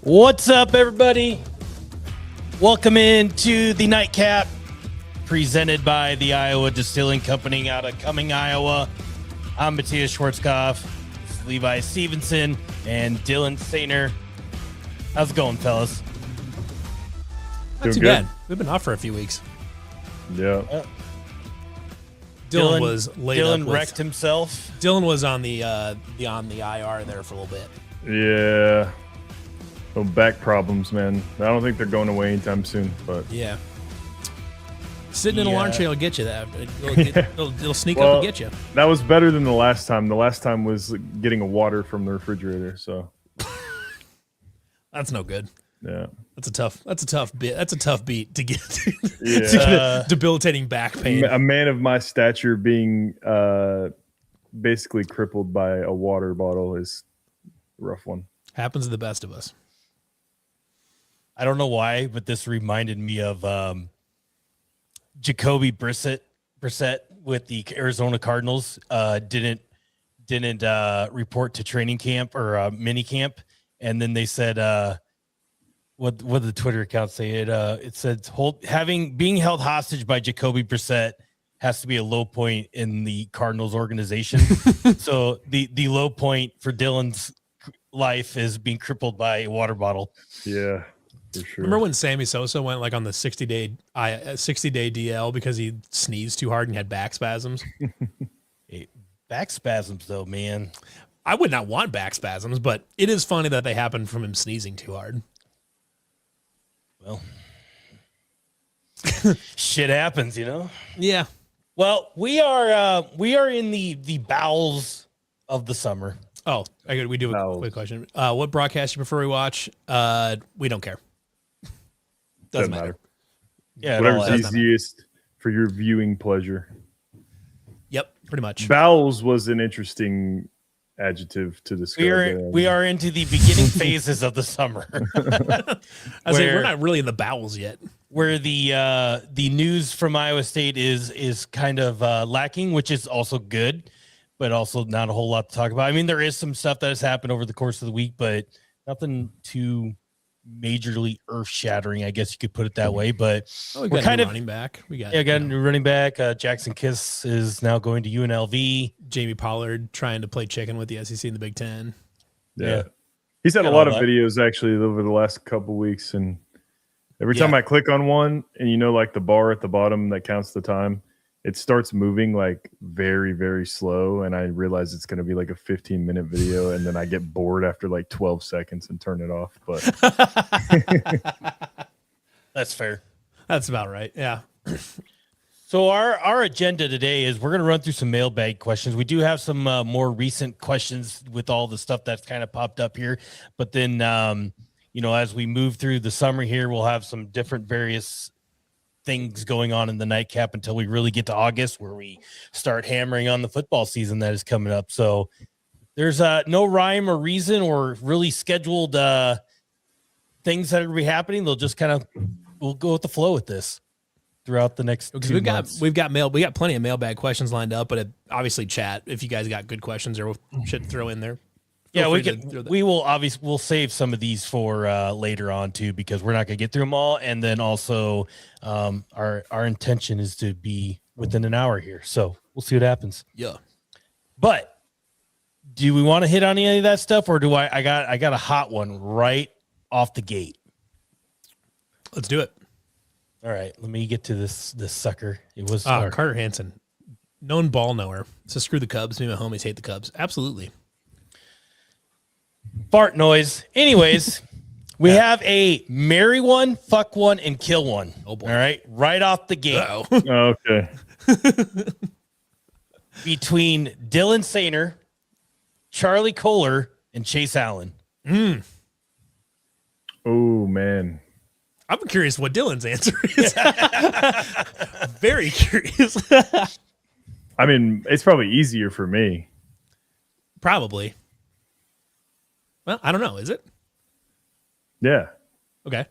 What's up, everybody? Welcome into the Nightcap, presented by the Iowa Distilling Company out of Cumming, Iowa. I'm Matthias Schwarzkopf, Levi Stevenson, and Dylan Sainer. How's it going, fellas? Not too bad. We've been off for a few weeks. Yeah. Dylan was laid up Dylan wrecked himself. Dylan was on the IR there for a little bit. Yeah. Oh, back problems, man. I don't think they're going away anytime soon, but Yeah. Sitting in a lawn chair will get you that. It'll sneak up and get you. that was better than the last time. The last time was getting a water from the refrigerator, so That's no good. yeah. That's a tough beat to get to. Yeah. To get a debilitating back pain. A man of my stature being basically crippled by a water bottle is a rough one. Happens to the best of us. I don't know why, but this reminded me of Jacoby Brissett with the Arizona Cardinals. Didn't report to training camp or mini camp, and then they said, what did the Twitter account say? It said being held hostage by Jacoby Brissett has to be a low point in the Cardinals organization. So the low point for Dylan's life is being crippled by a water bottle. Yeah. For sure. Remember when Sammy Sosa went like on the 60-day DL because he sneezed too hard and had back spasms? Hey, back spasms, though, man. I would not want back spasms, but it is funny that they happen from him sneezing too hard. Well, shit happens, you know? Yeah. Well, we are in the bowels of the summer. Oh, we do a quick question. What broadcast you prefer we watch? We don't care. Doesn't matter. Yeah, Whatever's easiest for your viewing pleasure. Yep, pretty much. Bowels was an interesting adjective to describe. We are into the beginning phases of the summer. I say we're not really in the bowels yet. Where the news from Iowa State is kind of lacking, which is also good, but also not a whole lot to talk about. I mean, there is some stuff that has happened over the course of the week, but nothing too majorly earth-shattering, I guess you could put it that way. But we got a new running back. We got a new running back. Jackson Kiss is now going to UNLV. Jamie Pollard trying to play chicken with the SEC in the Big Ten. Yeah. He's had a lot of videos actually over the last couple weeks, and every time I click on one, and like the bar at the bottom that counts the time, it starts moving like very, very slow, and I realize it's going to be like a 15-minute video, and then I get bored after like 12 seconds and turn it off. But that's fair. That's about right. Yeah. So our agenda today is we're going to run through some mailbag questions. We do have some more recent questions with all the stuff that's kind of popped up here, but then as we move through the summer here, we'll have some different various things going on in the nightcap until we really get to August, where we start hammering on the football season that is coming up. So there's no rhyme or reason or really scheduled things that are going to be happening. They'll just we'll go with the flow with this throughout the next 2 months. We got plenty of mailbag questions lined up, but obviously chat if you guys got good questions or should throw in there. Yeah, we'll save some of these for later on too, because we're not going to get through them all. And then also our intention is to be within an hour here. So we'll see what happens. Yeah. But do we want to hit on any of that stuff, or do I got a hot one right off the gate? Let's do it. All right, let me get to this sucker. It was Carter Hansen, known ball knower. So screw the Cubs. Me and my homies hate the Cubs. Absolutely. Fart noise. Anyways, we have a marry one, fuck one, and kill one. Oh boy. All right off the gate. Okay. Between Dylan Sainer, Charlie Kohler, and Chase Allen. Oh man. I'm curious what Dylan's answer is. Very curious. I mean, it's probably easier for me. Probably. Well, I don't know. Is it? Yeah. Okay.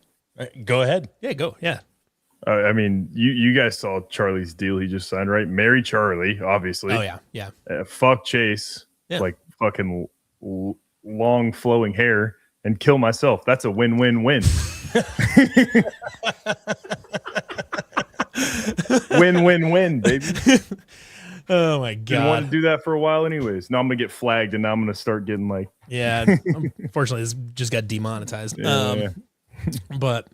Go ahead. Yeah, go. Yeah. I mean, you guys saw Charlie's deal he just signed, right? Marry Charlie, obviously. Oh, yeah. Yeah. Fuck Chase. Yeah. Like fucking long flowing hair. and kill myself. That's a win-win-win. Win-win-win, baby. Oh my god! Didn't want to do that for a while, anyways. Now I'm gonna get flagged, and now I'm gonna start getting like, yeah. Unfortunately, this just got demonetized. Yeah. But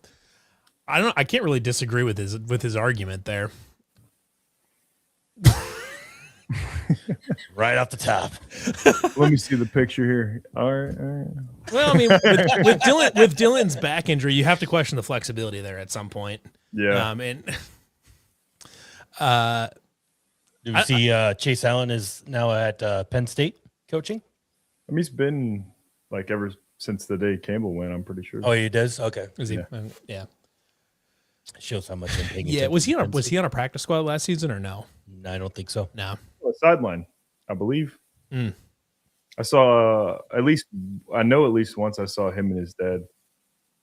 I don't. I can't really disagree with his argument there. Right off the top. Let me see the picture here. All right. Well, I mean, with Dylan's back injury, you have to question the flexibility there at some point. Yeah. Do we see Chase Allen is now at Penn State coaching? I mean, he's been like ever since the day Campbell went, I'm pretty sure. Oh, he does? Okay. Is he? Yeah. Yeah. Shows how much I'm paying Yeah. attention. Was he on a practice squad last season or no? I don't think so. No. Sideline, I believe. Mm. I saw at least once I saw him and his dad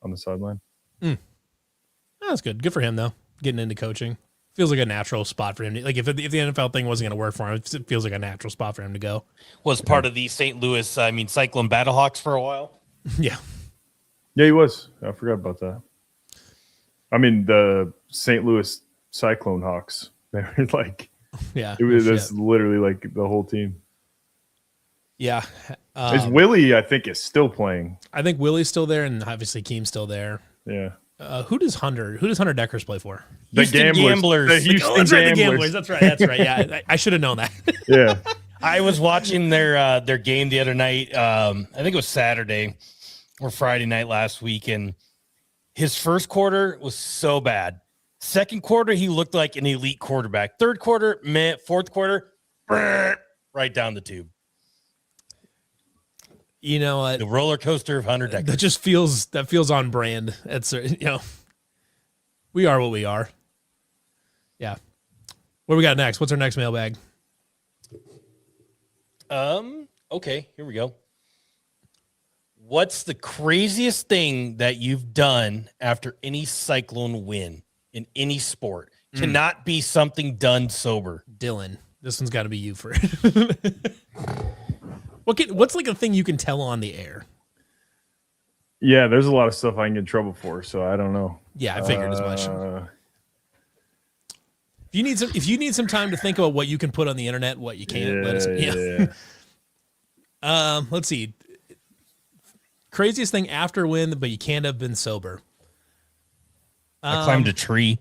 on the sideline. That's good. Good for him though. Getting into coaching feels like a natural spot for him. Like if the NFL thing wasn't going to work for him, it feels like a natural spot for him to go. Was part of the St. Louis, Cyclone Battlehawks for a while. Yeah. Yeah, he was. I forgot about that. I mean, the St. Louis Cyclone Hawks. They were like, yeah, that's literally like the whole team. Yeah. Is Willie, I think, is still playing. I think Willie's still there, and obviously Keem's still there. Yeah. Who does Hunter Deckers play for? The Gamblers. The Houston that's right, Gamblers. the Gamblers. That's right. That's right. Yeah, I should have known that. Yeah. I was watching their game the other night. I think it was Saturday or Friday night last week, and his first quarter was so bad. Second quarter, he looked like an elite quarterback. Third quarter, meh. Fourth quarter, right down the tube. You know what? The roller coaster of Hunter Deckers. That feels on brand. It's we are what we are. Yeah. What do we got next? What's our next mailbag? Okay, here we go. What's the craziest thing that you've done after any Cyclone win in any sport? Cannot be something done sober. Dylan, this one's got to be you for it. What's like a thing you can tell on the air? Yeah, there's a lot of stuff I can get in trouble for, so I don't know. Yeah, I figured as much. If you need some time to think about what you can put on the internet, what you can't, let us. Yeah. Let's see. Craziest thing after win, but you can't have been sober. I climbed a tree.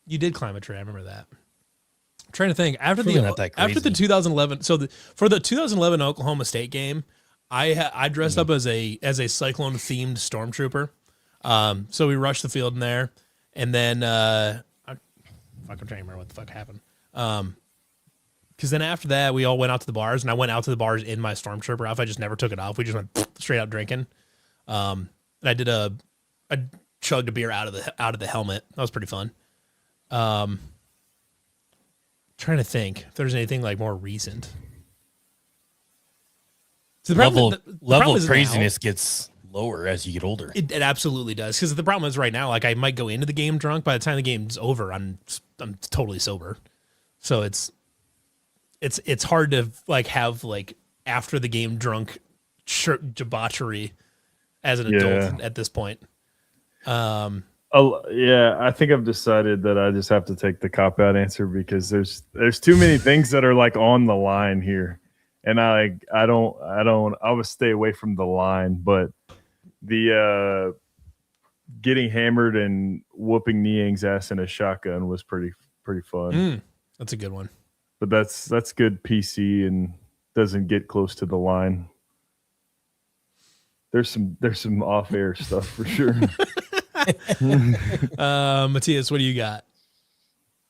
You did climb a tree. I remember that. I'm trying to think after the 2011. So for the 2011 Oklahoma State game, I dressed up as a Cyclone themed stormtrooper. So we rushed the field in there, and then I'm trying to remember what the fuck happened. Because then after that, we all went out to the bars, and I went out to the bars in my stormtrooper outfit. I just never took it off. We just went straight out drinking. And I did I chugged a beer out of the helmet. That was pretty fun. Trying to think if there's anything like more recent. So the level of craziness gets lower as you get older. It absolutely does. Because the problem is right now, like I might go into the game drunk. By the time the game's over, I'm totally sober. So it's hard to like have like after the game drunk debauchery as an adult at this point. Yeah, I think I've decided that I just have to take the cop-out answer because there's too many things that are like on the line here, and I would stay away from the line, but the getting hammered and whooping Niang's ass in a shotgun was pretty fun. That's a good one. But that's good PC and doesn't get close to the line. There's some off-air stuff for sure. Matthias, what do you got?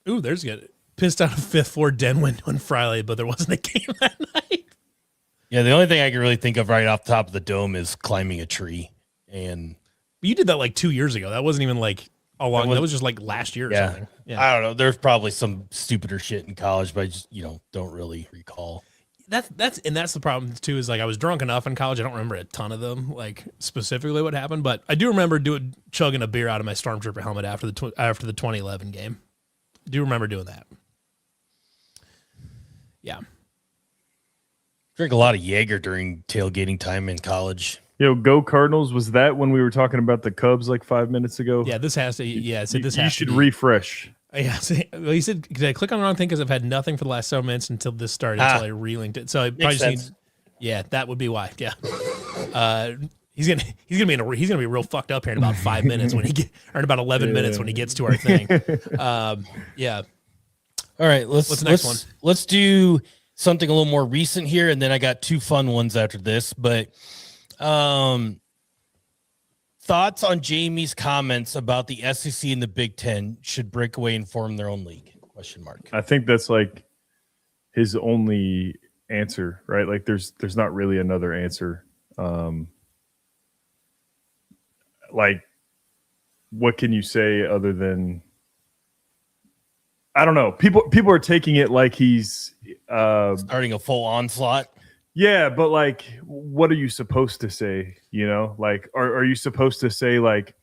Ooh, there's good. Pissed out of fifth floor Denwin on Friday, but there wasn't a game that night. Yeah, the only thing I can really think of right off the top of the dome is climbing a tree. And you did that like 2 years ago. That wasn't even like a long. That was just like last year or something. Yeah, I don't know. There's probably some stupider shit in college, but I just don't really recall. That's the problem too. Is like I was drunk enough in college. I don't remember a ton of them, like specifically what happened, but I do remember chugging a beer out of my Stormtrooper helmet after the 2011 game. I do remember doing that. Yeah, Drink a lot of Jaeger during tailgating time in college. Go Cardinals. Was that when we were talking about the Cubs like 5 minutes ago? Yeah, this has to. Yeah, so this has you should to be, refresh. Yeah, well, he said, did I click on the wrong thing? Because I've had nothing for the last 7 minutes until this started, until I relinked it. So I probably just need, yeah, that would be why. Yeah, he's gonna be real fucked up here in about 5 minutes when or in about 11 minutes when he gets to our thing. Yeah. All right, what's the next one? Let's do something a little more recent here, and then I got 2 fun ones after this. But thoughts on Jamie's comments about the SEC and the Big Ten should break away and form their own league? ? I think that's like his only answer, right? Like there's not really another answer. Like what can you say other than I don't know. People are taking it like he's starting a full onslaught. Yeah, but like, what are you supposed to say? Like, are you supposed to say like,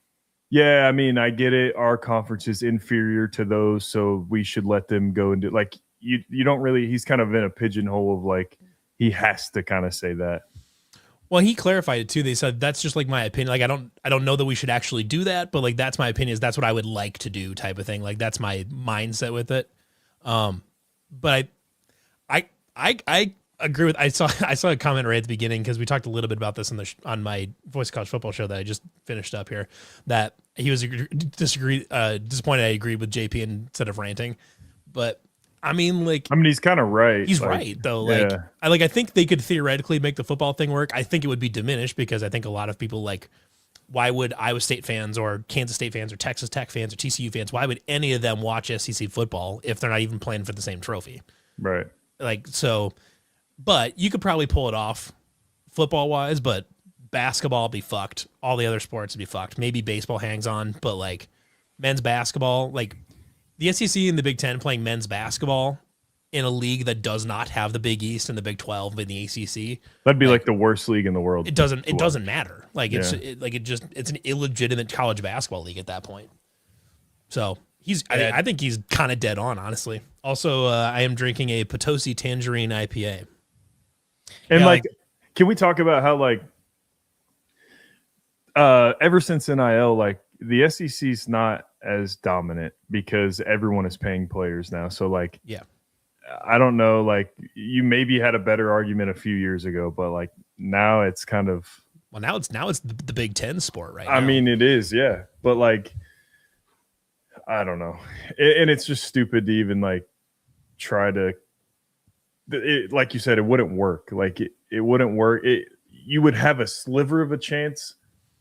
yeah, I mean, I get it. Our conference is inferior to those, so we should let them go and do like you don't really. He's kind of in a pigeonhole of like he has to kind of say that. Well, he clarified it too. They said that's just like my opinion. Like I don't know that we should actually do that, but like that's my opinion. Is that's what I would like to do, type of thing. Like that's my mindset with it. But I agree with. I saw a comment right at the beginning because we talked a little bit about this on my Voice of College Football show that I just finished up here. That he was disappointed. I agreed with JP instead of ranting, but I mean, he's kind of right. He's right though. Yeah. I think they could theoretically make the football thing work. I think it would be diminished because I think a lot of people why would Iowa State fans or Kansas State fans or Texas Tech fans or TCU fans? Why would any of them watch SEC football if they're not even playing for the same trophy? Right. But you could probably pull it off football-wise, but basketball would be fucked. All the other sports would be fucked. Maybe baseball hangs on, but, men's basketball, the SEC and the Big Ten playing men's basketball in a league that does not have the Big East and the Big 12 and the ACC. That'd be the worst league in the world. It doesn't matter. It's an illegitimate college basketball league at that point. So I think he's kind of dead on, honestly. Also, I am drinking a Potosi Tangerine IPA. And can we talk about how ever since NIL, the SEC's not as dominant because everyone is paying players now. So yeah, I don't know, you maybe had a better argument a few years ago, but now it's kind of now it's the Big Ten sport right now. I mean, it is, yeah, but I don't know, and it's just stupid to even try to. Like you said, it wouldn't work. It wouldn't work. You would have a sliver of a chance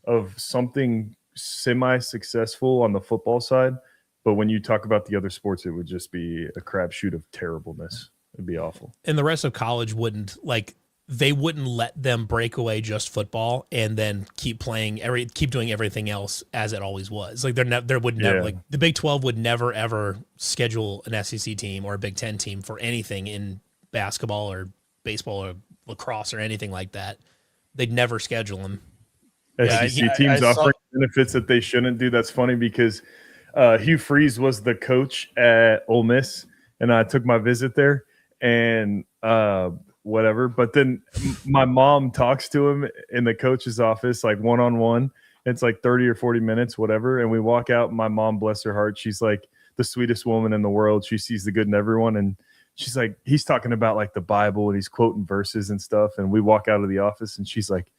of something semi-successful on the football side, but when you talk about the other sports, it would just be a crapshoot of terribleness. It'd be awful. And the rest of college wouldn't they wouldn't let them break away just football and then keep doing everything else as it always was. There would never the Big 12 would never ever schedule an SEC team or a Big 10 team for anything in basketball or baseball or lacrosse or anything like that. They'd never schedule them. SEC teams offering benefits that they shouldn't do. That's funny because Hugh Freeze was the coach at Ole Miss, and I took my visit there and whatever. But then my mom talks to him in the coach's office, one-on-one. It's 30 or 40 minutes, whatever. And we walk out. My mom, bless her heart, she's the sweetest woman in the world. She sees the good in everyone. And she's he's talking about the Bible and he's quoting verses and stuff. And we walk out of the office and she's like,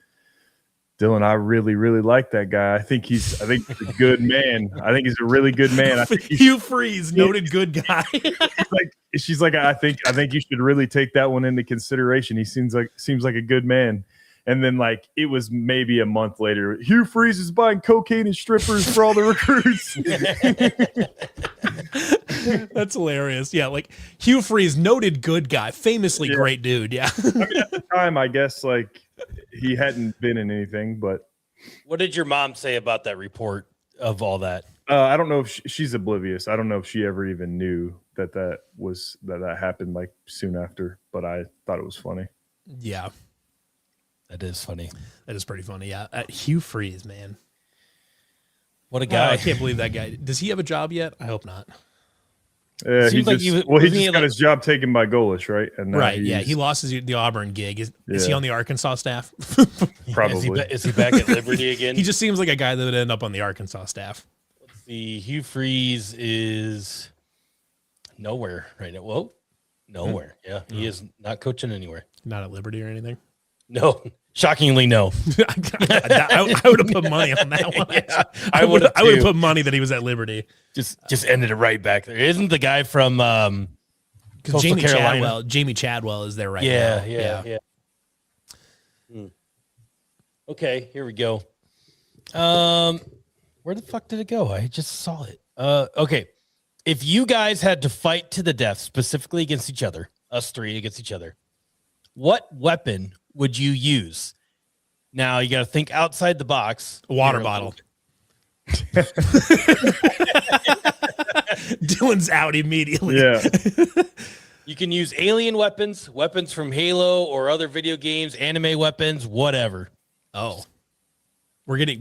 Dylan, I really, really like that guy. I think he's a good man. I think he's a really good man. Hugh Freeze, noted good guy. she's like, I think you should really take that one into consideration. He seems like a good man. And then it was maybe a month later, Hugh Freeze is buying cocaine and strippers for all the recruits. That's hilarious. Yeah, Hugh Freeze, noted good guy, famously great dude. Yeah. I mean, at the time, I guess he hadn't been in anything, but what did your mom say about that report of all that? I don't know if she's oblivious. I don't know if she ever even knew that happened soon after, but I thought it was funny. Yeah. That is funny. That is pretty funny. Yeah. Hugh Freeze, man. What a guy. I can't believe that guy. Does he have a job yet? I hope not. he just got his job taken by Golish, right? And right, yeah, he lost the Auburn gig. Is he on the Arkansas staff? Probably. Is he back at Liberty again? He just seems like a guy that would end up on the Arkansas staff. Let's see. Hugh Freeze is nowhere right now. Whoa, nowhere. Yeah, he is not coaching anywhere. Not at Liberty or anything. No, shockingly, no. I would have put money on that one. Yeah, I would have put money that he was at Liberty. Just ended it right back there. Isn't the guy from Jamie Chadwell is there right now. Yeah. Okay, here we go. Where the fuck did it go? I just saw it. Okay. If you guys had to fight to the death, specifically against each other, us three against each other, what weapon would you use? Now you got to think outside the box. A water bottle. Dylan's out immediately. Yeah. You can use alien weapons from Halo or other video games, anime weapons, whatever. Oh, we get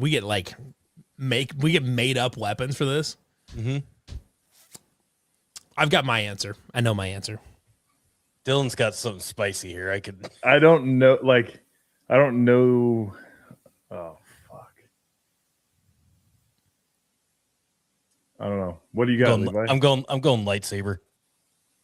made up weapons for this. Mm-hmm. I've got my answer. I know my answer. Dylan's got something spicy here. I don't know. Oh fuck. I don't know. What do you got, Levi? I'm going lightsaber.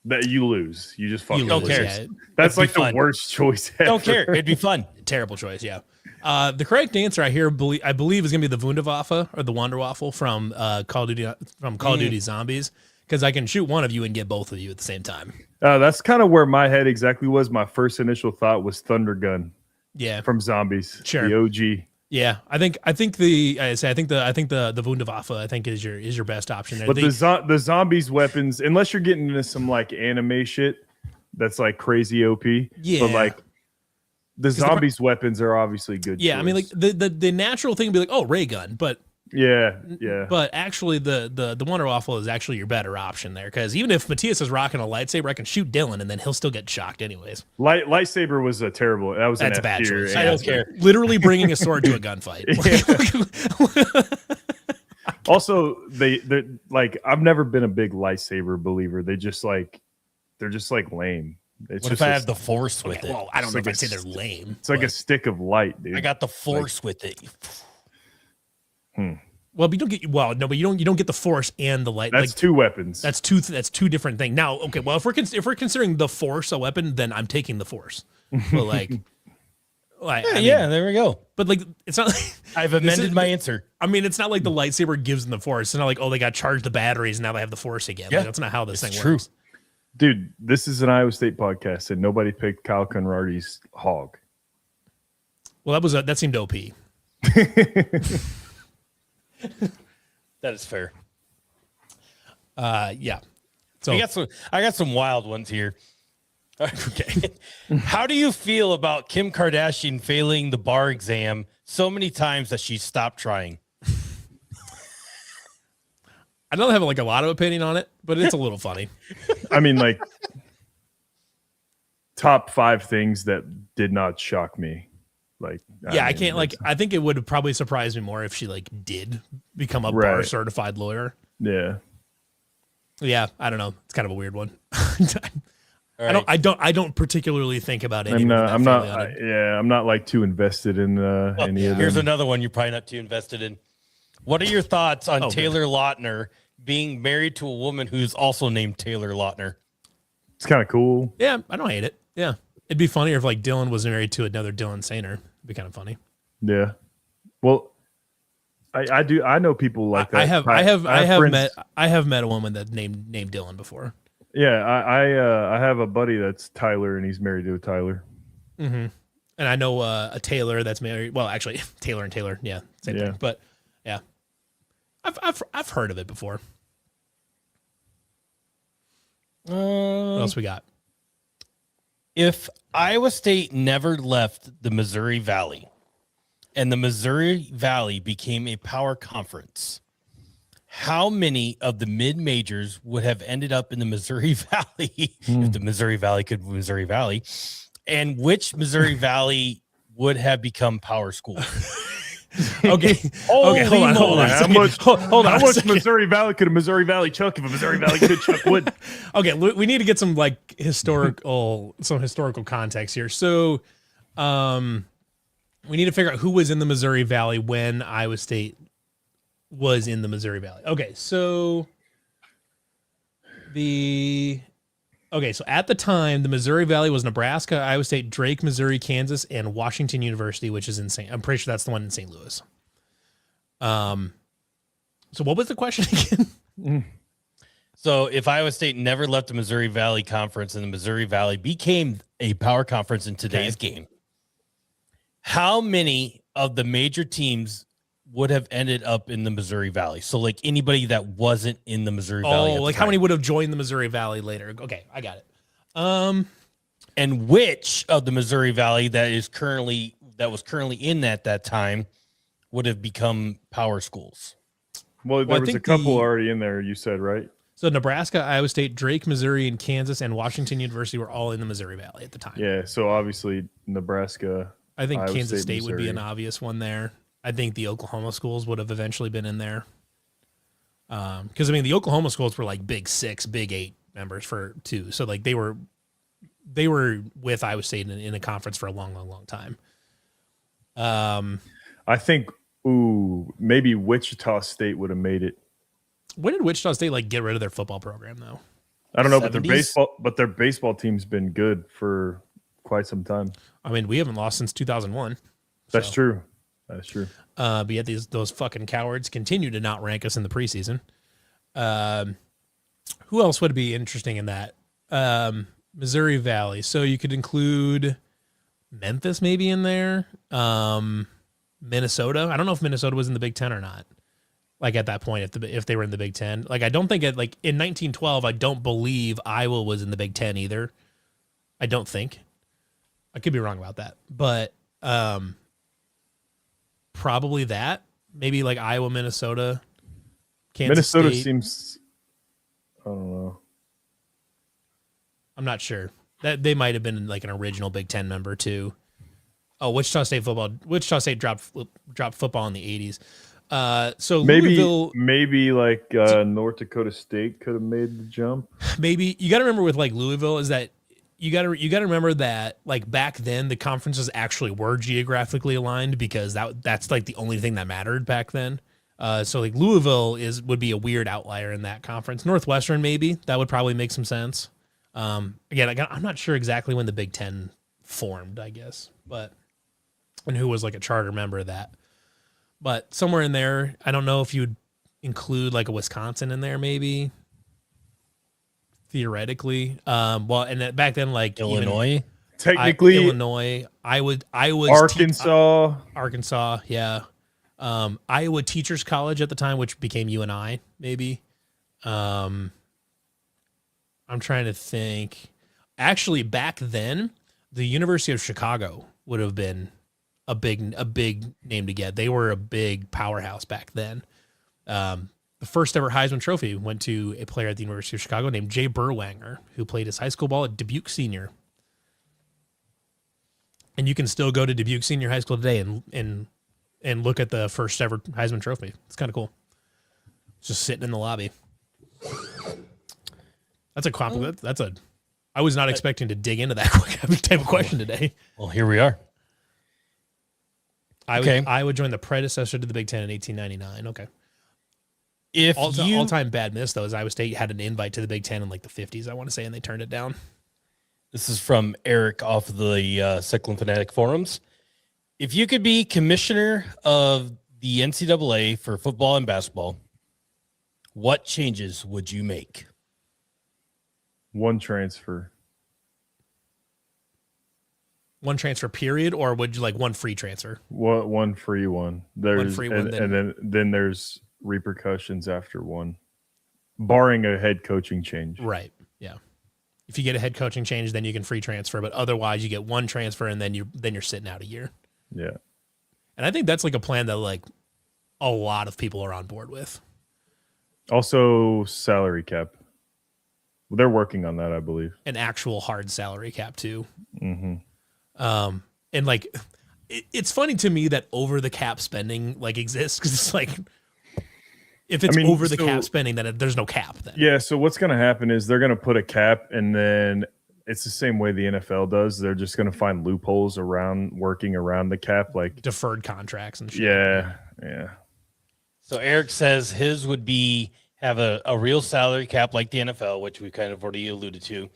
That you lose. You just fucking don't lose. care. Yeah. That's like the worst choice ever. Don't care. It'd be fun. Terrible choice, yeah. The correct answer I believe is gonna be the Wunderwaffe or the Wonder Waffle from Call of Duty Zombies, because I can shoot one of you and get both of you at the same time. That's kind of where my head exactly was. My first initial thought was Thunder Gun. Yeah, from Zombies. Sure, the OG. Yeah, I think the Wunderwaffe I think is your best option there. But the zombies weapons, unless you're getting into some like anime shit that's like crazy OP. Yeah, but like the zombies weapons are obviously good. Yeah, choice. I mean like the natural thing would be like, oh, ray gun, but yeah. But actually the Wonder Waffle is actually your better option there, because even if Matthias is rocking a lightsaber, I can shoot Dylan and then he'll still get shocked anyways. Lightsaber was a terrible. That's a bad choice. I don't care. Literally bringing a sword to a gunfight. Also, they're like, I've never been a big lightsaber believer. They're just like lame. It's what just if I have the force with it? Well, I don't know if I'd say they're lame. It's like a stick of light, dude. I got the force with it. Well, but you don't get the force and the light. That's two weapons. That's two different things. Now, okay, well, if we're considering the force a weapon, then I'm taking the force. But like, there we go. But like, it's not like I've amended my answer. I mean, it's not like the lightsaber gives them the force. It's not like, oh, they got charged the batteries and now they have the force again. Yeah, like, that's not how this thing true. works. Dude, this is an Iowa State podcast, and nobody picked Kyle Conradi's hog. Well, that seemed OP. That is fair. Yeah. So I got some wild ones here. Okay. How do you feel about Kim Kardashian failing the bar exam so many times that she stopped trying? I don't have like a lot of opinion on it, but it's a little funny. I mean, like top 5 things that did not shock me. Like, I can't like. I think it would probably surprise me more if she like did become a bar certified lawyer. Yeah. Yeah, I don't know. It's kind of a weird one. Right. I don't particularly think about it. I'm not like too invested in any of them. Here's another one you're probably not too invested in. What are your thoughts on Taylor Lautner being married to a woman who's also named Taylor Lautner? It's kind of cool. Yeah, I don't hate it. Yeah, it'd be funnier if like Dylan was married to another Dylan Sainer. It'd be kind of funny. Yeah. Well, I do. I know people like that. I have met a woman that named Dylan before. Yeah, I have a buddy that's Tyler, and he's married to a Tyler. Mm-hmm. And I know a Taylor that's married. Well, actually, Taylor and Taylor, yeah, same thing. But yeah, I've heard of it before. What else we got? If Iowa State never left the Missouri Valley, and the Missouri Valley became a power conference, how many of the mid-majors would have ended up in the Missouri Valley if the Missouri Valley could be Missouri Valley? And which Missouri Valley would have become power school? Okay. Okay. Hold on. How much Missouri Valley could a Missouri Valley chuck if a Missouri Valley could chuck wood? Okay. We need to get some like historical context here. So, we need to figure out who was in the Missouri Valley when Iowa State was in the Missouri Valley. Okay. So so at the time, the Missouri Valley was Nebraska, Iowa State, Drake, Missouri, Kansas, and Washington University, which is insane. I'm pretty sure that's the one in St. Louis. So what was the question again? So if Iowa State never left the Missouri Valley Conference and the Missouri Valley became a power conference in today's game, how many of the major teams would have ended up in the Missouri Valley? So like anybody that wasn't in the Missouri Valley. Oh, like how many would have joined the Missouri Valley later? Okay, I got it. And which of the Missouri Valley that was currently in at that time would have become power schools? Well, there was a couple already in there, you said, right? So Nebraska, Iowa State, Drake, Missouri, and Kansas, and Washington University were all in the Missouri Valley at the time. Yeah, so obviously Nebraska. I think Iowa Kansas State Missouri would be an obvious one there. I think the Oklahoma schools would have eventually been in there. Because I mean, the Oklahoma schools were like Big 6, Big 8 members for two. So like they were with Iowa State in a conference for a long, long, long time. I think maybe Wichita State would have made it. When did Wichita State like get rid of their football program though? I don't know, 70s? but their baseball team's been good for quite some time. I mean, we haven't lost since 2001. That's true. That's true. But yet those fucking cowards continue to not rank us in the preseason. Who else would be interesting in that? Missouri Valley. So you could include Memphis maybe in there. Minnesota. I don't know if Minnesota was in the Big Ten or not. Like at that point, if they were in the Big Ten, like I don't think in 1912, I don't believe Iowa was in the Big Ten either. I don't think. I could be wrong about that, but probably that. Maybe like Iowa, Minnesota, Kansas Minnesota State. Seems. I don't know. I'm not sure. That they might have been like an original Big Ten member too. Oh, Wichita State football. Wichita State dropped football in the 80s. So maybe like North Dakota State could have made the jump. Maybe you got to remember with like Louisville is that you got to remember that like back then the conferences actually were geographically aligned because that's like the only thing that mattered back then. So like Louisville would be a weird outlier in that conference. Northwestern maybe that would probably make some sense. Again, I'm not sure exactly when the Big Ten formed, I guess, and who was like a charter member of that. But somewhere in there, I don't know if you'd include like a Wisconsin in there, maybe theoretically. And back then, like Illinois, technically Illinois, Iowa's Arkansas, yeah. Iowa Teachers College at the time, which became UNI, maybe. I'm trying to think. Actually, back then, the University of Chicago would have been a big name to get. They were a big powerhouse back then. The first ever Heisman Trophy went to a player at the University of Chicago named Jay Berwanger, who played his high school ball at Dubuque Senior. And you can still go to Dubuque Senior High School today and look at the first ever Heisman Trophy. It's kind of cool. It's just sitting in the lobby. That's a compliment. I was not expecting to dig into that type of question today. Well, here we are. I would join the predecessor to the Big Ten in 1899. Okay. If all-time bad miss, though, is Iowa State had an invite to the Big Ten in like the 50s, I want to say, and they turned it down. This is from Eric off of the Cyclone Fanatic forums. If you could be commissioner of the NCAA for football and basketball, what changes would you make? One transfer. One transfer period, or would you like one free transfer? One free one. One free one, and then there's repercussions after one, barring a head coaching change. Right. Yeah. If you get a head coaching change, then you can free transfer, but otherwise you get one transfer and then you're sitting out a year. Yeah. And I think that's like a plan that like a lot of people are on board with. Also, salary cap. They're working on that, I believe. An actual hard salary cap too. Mm-hmm. And like it's funny to me that over the cap spending like exists, because it's like, if it's over the cap spending, then there's no cap then. Yeah. So what's going to happen is they're going to put a cap, and then it's the same way the NFL does. They're just going to find loopholes working around the cap, like deferred contracts and shit. Yeah. Yeah. So Eric says his would be have a real salary cap like the NFL, which we kind of already alluded to,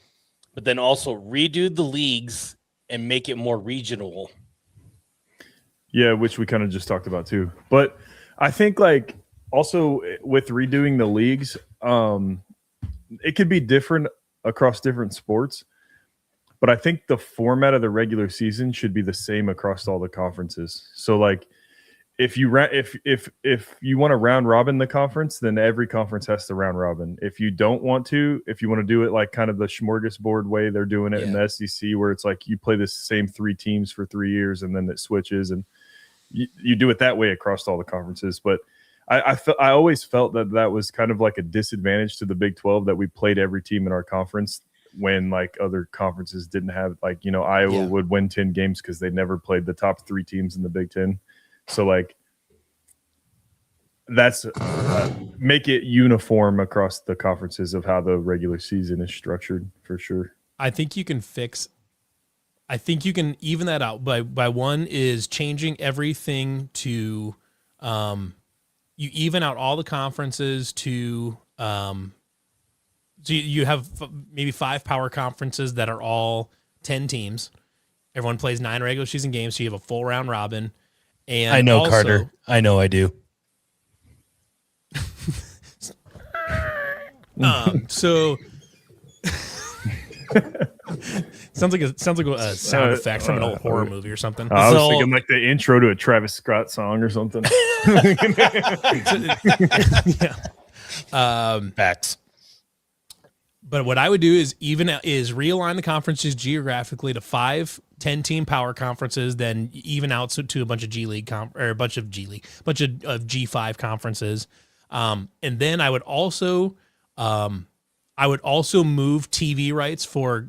but then also redo the leagues and make it more regional. Yeah, which we kind of just talked about too. But I think like also with redoing the leagues, it could be different across different sports. But I think the format of the regular season should be the same across all the conferences. So like if you want to round robin the conference, then every conference has to round robin. If you don't want to, if you want to do it like kind of the smorgasbord way they're doing it in the SEC, where it's like you play the same 3 teams for 3 years and then it switches, and you do it that way across all the conferences. But I always felt that was kind of like a disadvantage to the Big 12, that we played every team in our conference when like other conferences didn't have, like, you know, Iowa would win 10 games because they never played the top 3 teams in the Big 10. So like that's make it uniform across the conferences of how the regular season is structured for sure. I think you can even that out by one is changing everything to you even out all the conferences to so you have maybe 5 power conferences that are all 10 teams. Everyone plays 9 regular season games, so you have a full round robin. And I know, also, Carter. I know I do. So sounds like a sound effect from an old horror movie or something. I was thinking like the intro to a Travis Scott song or something. Facts. But what I would do is realign the conferences geographically to 5 10-team power conferences, then even out to a bunch of G5 conferences, and then I would also move TV rights for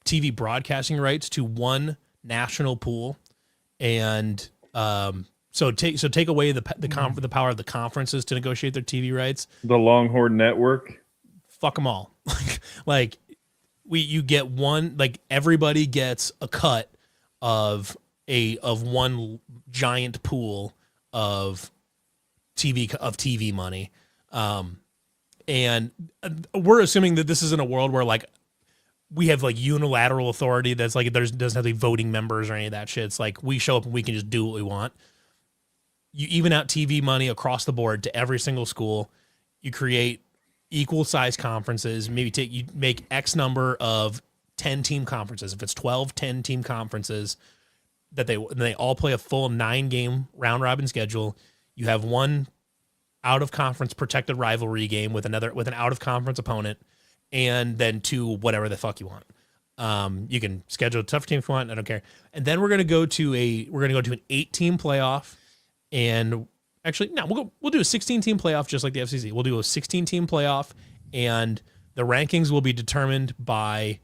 TV broadcasting rights to one national pool, and so take away the power of the conferences to negotiate their TV rights. The Longhorn Network. Fuck them all. You get one, like everybody gets a cut of one giant pool of TV money. And we're assuming that this isn't a world where like we have like unilateral authority that's like doesn't have any voting members or any of that shit. It's like we show up and we can just do what we want. You even out TV money across the board to every single school. You create equal size conferences. Maybe you make X number of 10-team conferences. If it's 12 10-team conferences that they all play a full 9-game round robin schedule, you have one out of conference protected rivalry game with an out of conference opponent, and then 2 whatever the fuck you want. You can schedule a tough team if you want. I don't care. And then we're gonna go to an 8-team playoff, and actually no, we'll do a 16-team playoff just like the FCC. We'll do a 16-team playoff, and the rankings will be determined by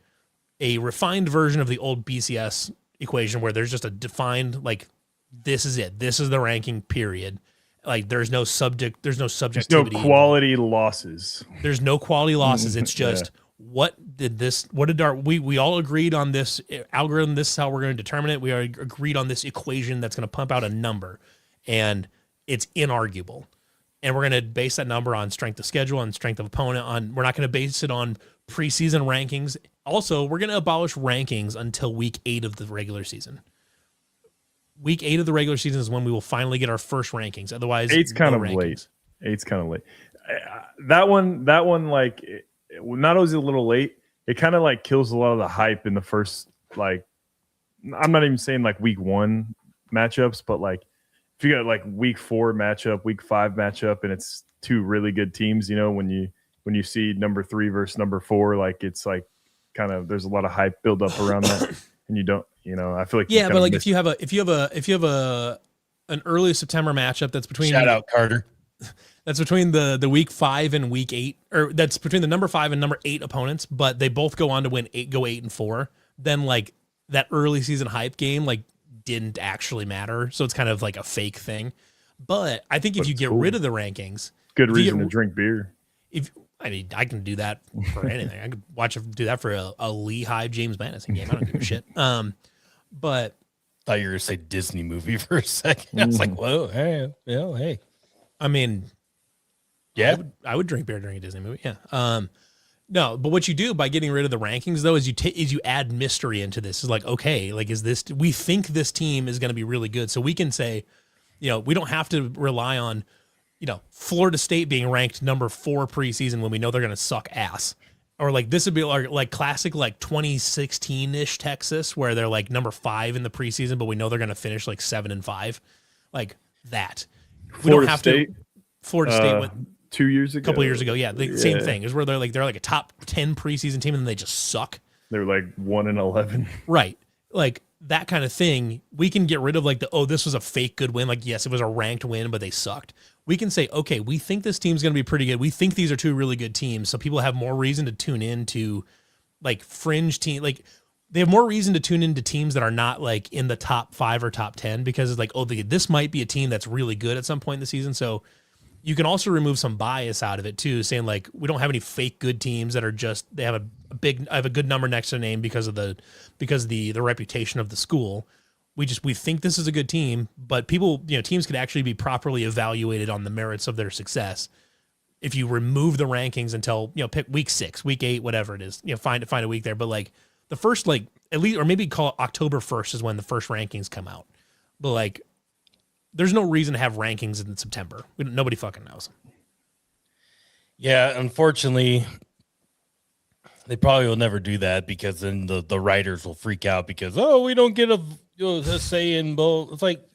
a refined version of the old BCS equation, where there's just a defined like this is it. This is the ranking period. Like there's no subjectivity. There's no quality losses. There's no quality losses. It's just we all agreed on this algorithm. This is how we're going to determine it. We agreed on this equation that's going to pump out a number, and it's inarguable. And we're going to base that number on strength of schedule, on strength of opponent. We're not going to base it on preseason rankings. Also, we're going to abolish rankings until week 8 of the regular season. Week 8 of the regular season is when we will finally get our first rankings. Otherwise, 8's kind of late. 8's kind of late. That one, like, not only a little late, it kind of like kills a lot of the hype in the first, like, I'm not even saying like week 1 matchups, but like if you got like week 4 matchup, week 5 matchup, and it's 2 really good teams, you know, when you see number 3 versus number 4, like it's like kind of there's a lot of hype build up around that, and you don't. You know, I feel like but like if you have an early September matchup that's between shout out Carter, that's between the week 5 and week 8, or that's between the number 5 and number 8 opponents, but they both go on to go 8-4. Then like that early season hype game like didn't actually matter. So it's kind of like a fake thing. But I think if you get rid of the rankings, good reason to drink beer. I can do that for anything. I could do that for a Lehigh James Madison game. I don't give a shit. But thought you were gonna say Disney movie for a second. I was like, whoa, hey, hey. I mean, yeah, I would drink beer during a Disney movie. Yeah. No, but what you do by getting rid of the rankings though is you add mystery into this. It's like, okay, like we think this team is going to be really good, so we can say, we don't have to rely on, Florida State being ranked number 4 preseason when we know they're going to suck ass. Or like this would be like classic like 2016-ish Texas where they're like number 5 in the preseason, but we know they're going to finish like 7-5, like that. We don't have to. Florida State went 2 years ago, a couple years ago, same thing is where they're like a top 10 preseason team and then they just suck. They're like 1-11, right? Like that kind of thing. We can get rid of like this was a fake good win. Like yes, it was a ranked win, but they sucked. We can say, okay, we think this team's going to be pretty good. We think these are 2 really good teams. So people have more reason to tune in to like fringe team. Like they have more reason to tune into teams that are not like in the top 5 or top 10 because it's like, this might be a team that's really good at some point in the season. So you can also remove some bias out of it too, saying like, we don't have any fake good teams that are just, they have a good number next to the name because of the reputation of the school. We think this is a good team, but people, teams could actually be properly evaluated on the merits of their success. If you remove the rankings until, pick week 6, week 8, whatever it is, find a week there. But like the first, like at least, or maybe call it October 1st is when the first rankings come out. But like, there's no reason to have rankings in September. Nobody fucking knows. Yeah, unfortunately, they probably will never do that because then the writers will freak out because we don't get a say in both. It's like,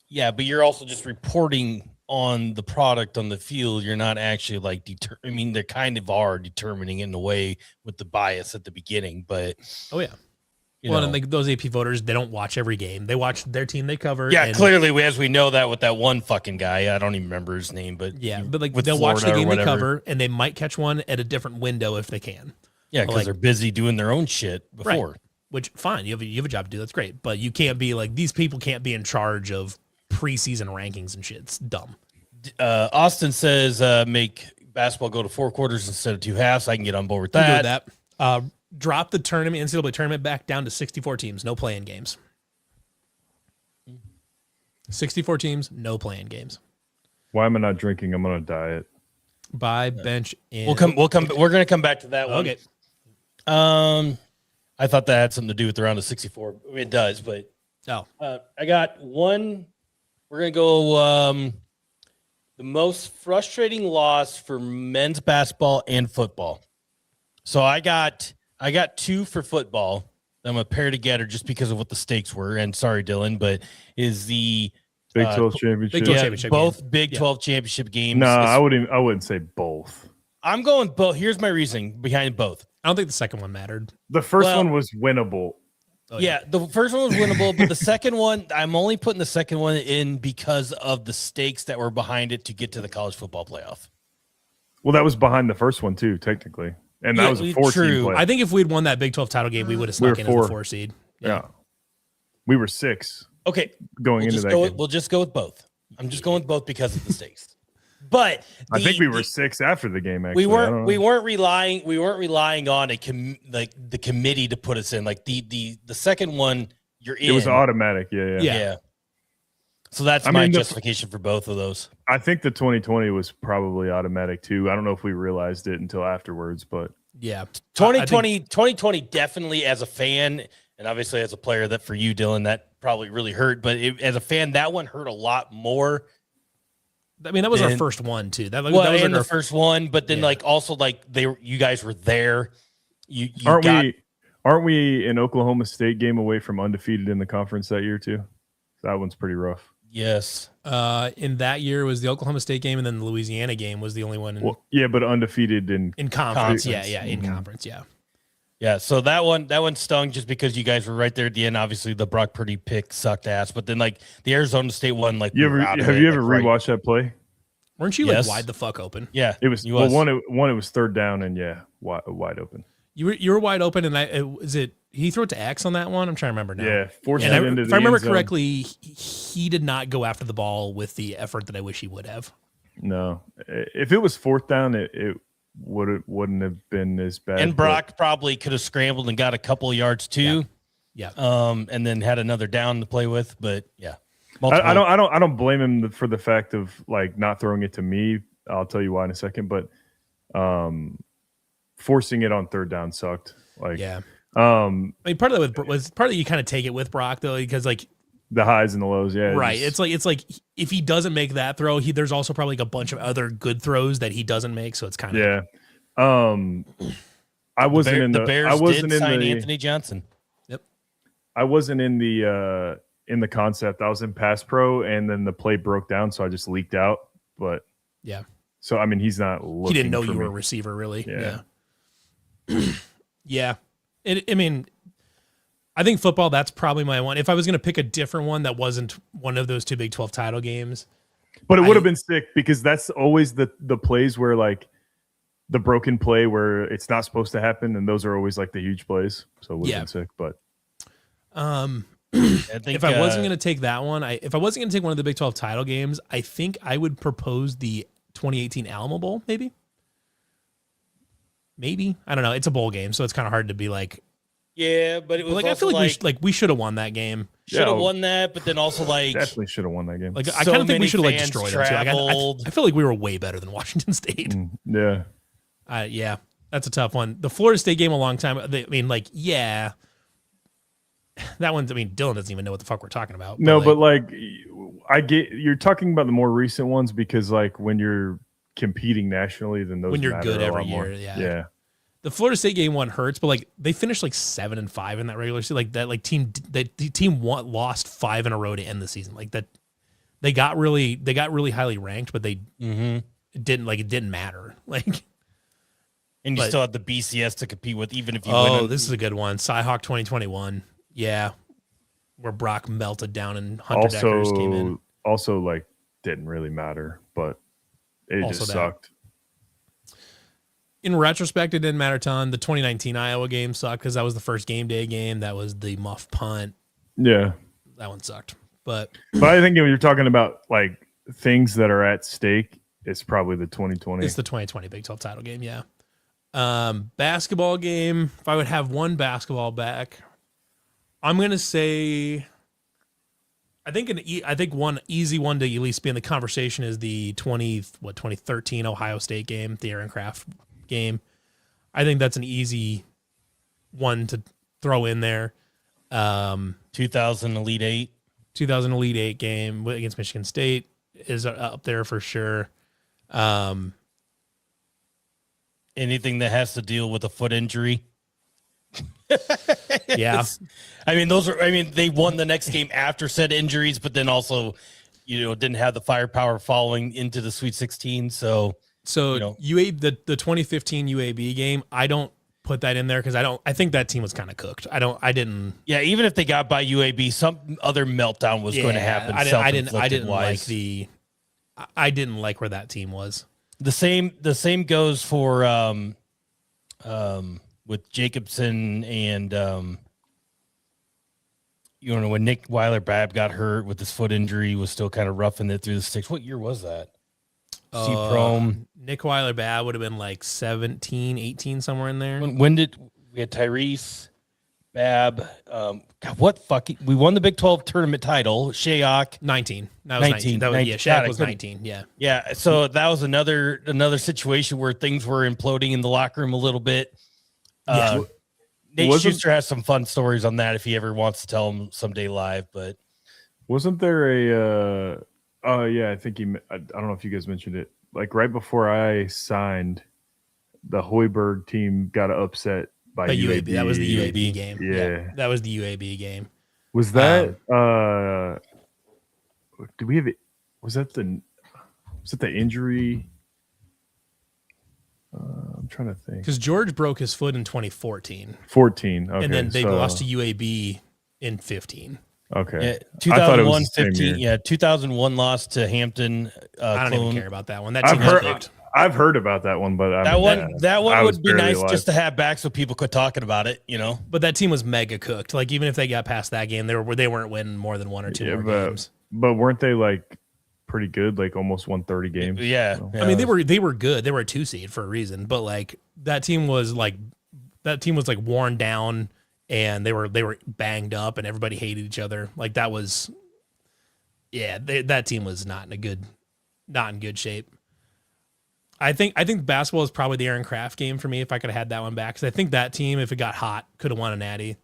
yeah, but you're also just reporting on the product on the field. You're not actually like they kind of are determining it in a way with the bias at the beginning. But and like those AP voters, they don't watch every game. They watch their team they cover. Yeah, clearly, as we know that with that one fucking guy, I don't even remember his name, but but like they'll watch the game they cover, and they might catch one at a different window if they can. Yeah, because they're busy doing their own shit before. Right. Which fine, you have a job to do. That's great, but you can't be like these people can't be in charge of preseason rankings and shit. It's dumb. Austin says make basketball go to 4 quarters instead of 2 halves. I can get on board with that. Drop the NCAA tournament back down to 64 teams, no play-in games. 64 teams, no play-in games. Why am I not drinking? I'm on a diet. Buy bench in. We'll come. We're gonna come back to that one. Okay. I thought that had something to do with the round of 64. It does, but I got one. We're gonna go the most frustrating loss for men's basketball and football. So I got 2 for football. I'm gonna pair together just because of what the stakes were. And sorry, Dylan, but is the Big 12 championship. Big 12 championship both game. Big 12 championship games. No, I wouldn't say both. I'm going both. Here's my reasoning behind both. I don't think the second one mattered. The first one was winnable. The first one was winnable, but the second one, I'm only putting the second one in because of the stakes that were behind it to get to the college football playoff. Well, that was behind the first one too, technically. And that was a 4-team play. I think if we'd won that Big 12 title game, we would have snuck in as the 4 seed. Yeah. We were 6. Okay. Going into that game. We'll just go with both. I'm just going with both because of the stakes. But I think we were 6 after the game. Actually, we weren't relying on the committee to put us in. Like the second one, you're in. It was automatic. Yeah. So that's my justification for both of those. I think the 2020 was probably automatic too. I don't know if we realized it until afterwards, but 2020 definitely as a fan and obviously as a player that for you, Dylan, that probably really hurt. But as a fan, that one hurt a lot more. I mean, that was our first one too. That was like our first one, but then you guys were there. Aren't we an Oklahoma State game away from undefeated in the conference that year too? That one's pretty rough. Yes. In that year was the Oklahoma State game, and then the Louisiana game was the only one. But undefeated in conference. Yeah, in conference. Yeah. Yeah, so that one stung just because you guys were right there at the end. Obviously, the Brock Purdy pick sucked ass, but then like the Arizona State one, like have you ever rewatched that play? Weren't you like wide the fuck open? Yeah, it was. One it was 3rd down and wide open. You were wide open, and he threw it to X on that one? I'm trying to remember now. Yeah, forcing and it into if the I remember end zone. correctly, he did not go after the ball with the effort that I wish he would have. No, if it was fourth down, it wouldn't have been as bad. And Brock probably could have scrambled and got a couple of yards too. Yeah. And then had another down to play with. But yeah, I don't blame him for the fact of like not throwing it to me. I'll tell you why in a second. But forcing it on third down sucked. Like yeah. I mean, part of that was partly you kind of take it with Brock though, because like the highs and the lows. Yeah. Right. It's like if he doesn't make that throw, there's also probably like a bunch of other good throws that he doesn't make. So it's kind of I wasn't in the Bears. I wasn't did in sign the Anthony Johnson. Yep. I wasn't in the concept. I was in pass pro, and then the play broke down, so I just leaked out. But yeah. So I mean, he's not looking. He didn't know you me. were a receiver, really. Yeah. Yeah. I mean, I think football, that's probably my one. If I was going to pick a different one that wasn't one of those two Big 12 title games. But it would have been sick because that's always the plays where like the broken play where it's not supposed to happen. And those are always like the huge plays. So it would have been sick. But I think, if I wasn't going to take that one, if I wasn't going to take one of the Big 12 title games, I think I would propose the 2018 Alamo Bowl, maybe. I don't know. It's a bowl game, so it's kind of hard to be like. Yeah, but it was like I feel like we should have won that game. Should have won that, but then also like definitely should have won that game. Like I kind of think we should have like destroyed them. Too. I feel like we were way better than Washington State. Yeah. Yeah, that's a tough one. The Florida State game a long time. I mean, like, yeah, that one. I mean, Dylan doesn't even know what the fuck we're talking about. But like I get you're talking about the more recent ones because like when you're competing nationally, then those when you're good every year, more. Yeah. The Florida State game one hurts, but like they finished like 7-5 in that regular season. Like that, like the team lost 5 in a row to end the season. Like that, they got really highly ranked, but they it didn't matter. Like, and you still had the BCS to compete with, even if you. Oh, this is a good one. Cyhawk 2021. Yeah, where Brock melted down and Hunter Deckers came in. Also, like didn't really matter, but it also just sucked. In retrospect, it didn't matter a ton. The 2019 Iowa game sucked because that was the first game day game. That was the muff punt. Yeah. That one sucked. But I think when you're talking about like things that are at stake, it's probably the 2020. It's the 2020 Big 12 title game, yeah. Basketball game. If I would have one basketball back, I'm going to say I think one easy one to at least be in the conversation is the 2013 Ohio State game, the Aaron Craft game. I think that's an easy one to throw in there. 2000 Elite Eight game against Michigan State is up there for sure. Anything that has to deal with a foot injury. Yeah. They won the next game after said injuries, but then also, didn't have the firepower following into the Sweet 16. So UAB, the 2015 UAB game, I don't put that in there because I think that team was kind of cooked. Even if they got by UAB, some other meltdown was going to happen. I didn't like where that team was. The same goes for with Jacobson and when Nick Weiler-Babb got hurt with his foot injury, was still kind of roughing it through the sticks. What year was that? Nick Weiler-Babb would have been like 17, 18, somewhere in there. When did we had Tyrese, Babb? We won the Big 12 tournament title. Shayok 19. That was 19. Shaq was 19. Yeah. Yeah. So that was another situation where things were imploding in the locker room a little bit. Nate Schuster has some fun stories on that if he ever wants to tell them someday live. But wasn't there a? I think I don't know if you guys mentioned it. Like right before I signed, the Hoiberg team got upset by UAB. That was the UAB game. Yeah, that was the UAB game. Was that? Do we have it? Was it the injury? I'm trying to think. Because George broke his foot in 2014. 14. Okay, and then they lost to UAB in 15. Okay. Yeah, 2001, 15. Yeah, 2001 lost to Hampton. I don't even care about that one. That I've team heard, I've heard about that one, but that one would be nice just to have back so people quit talking about it, you know. But that team was mega cooked. Like even if they got past that game, they weren't winning more than 1 or 2 more games. But weren't they like pretty good? Like almost won 30 games. Yeah, so. I mean they were good. They were a 2 seed for a reason. But like that team was like worn down, and they were banged up, and everybody hated each other. Like that was, that team was not in good shape. I think basketball is probably the Aaron Kraft game for me if I could have had that one back, because I think that team, if it got hot, could have won a natty.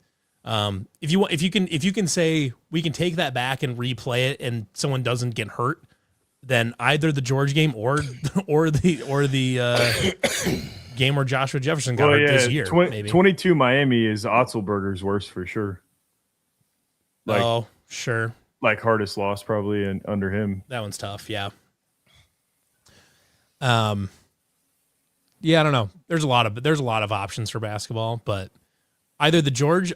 If you can say we can take that back and replay it and someone doesn't get hurt, then either the George game or the game where Joshua Jefferson got hurt this year. 22 Miami is Otzelberger's worst for sure. Like, sure. Like hardest loss probably under him. That one's tough. Yeah. I don't know. There's a lot of options for basketball, but either the George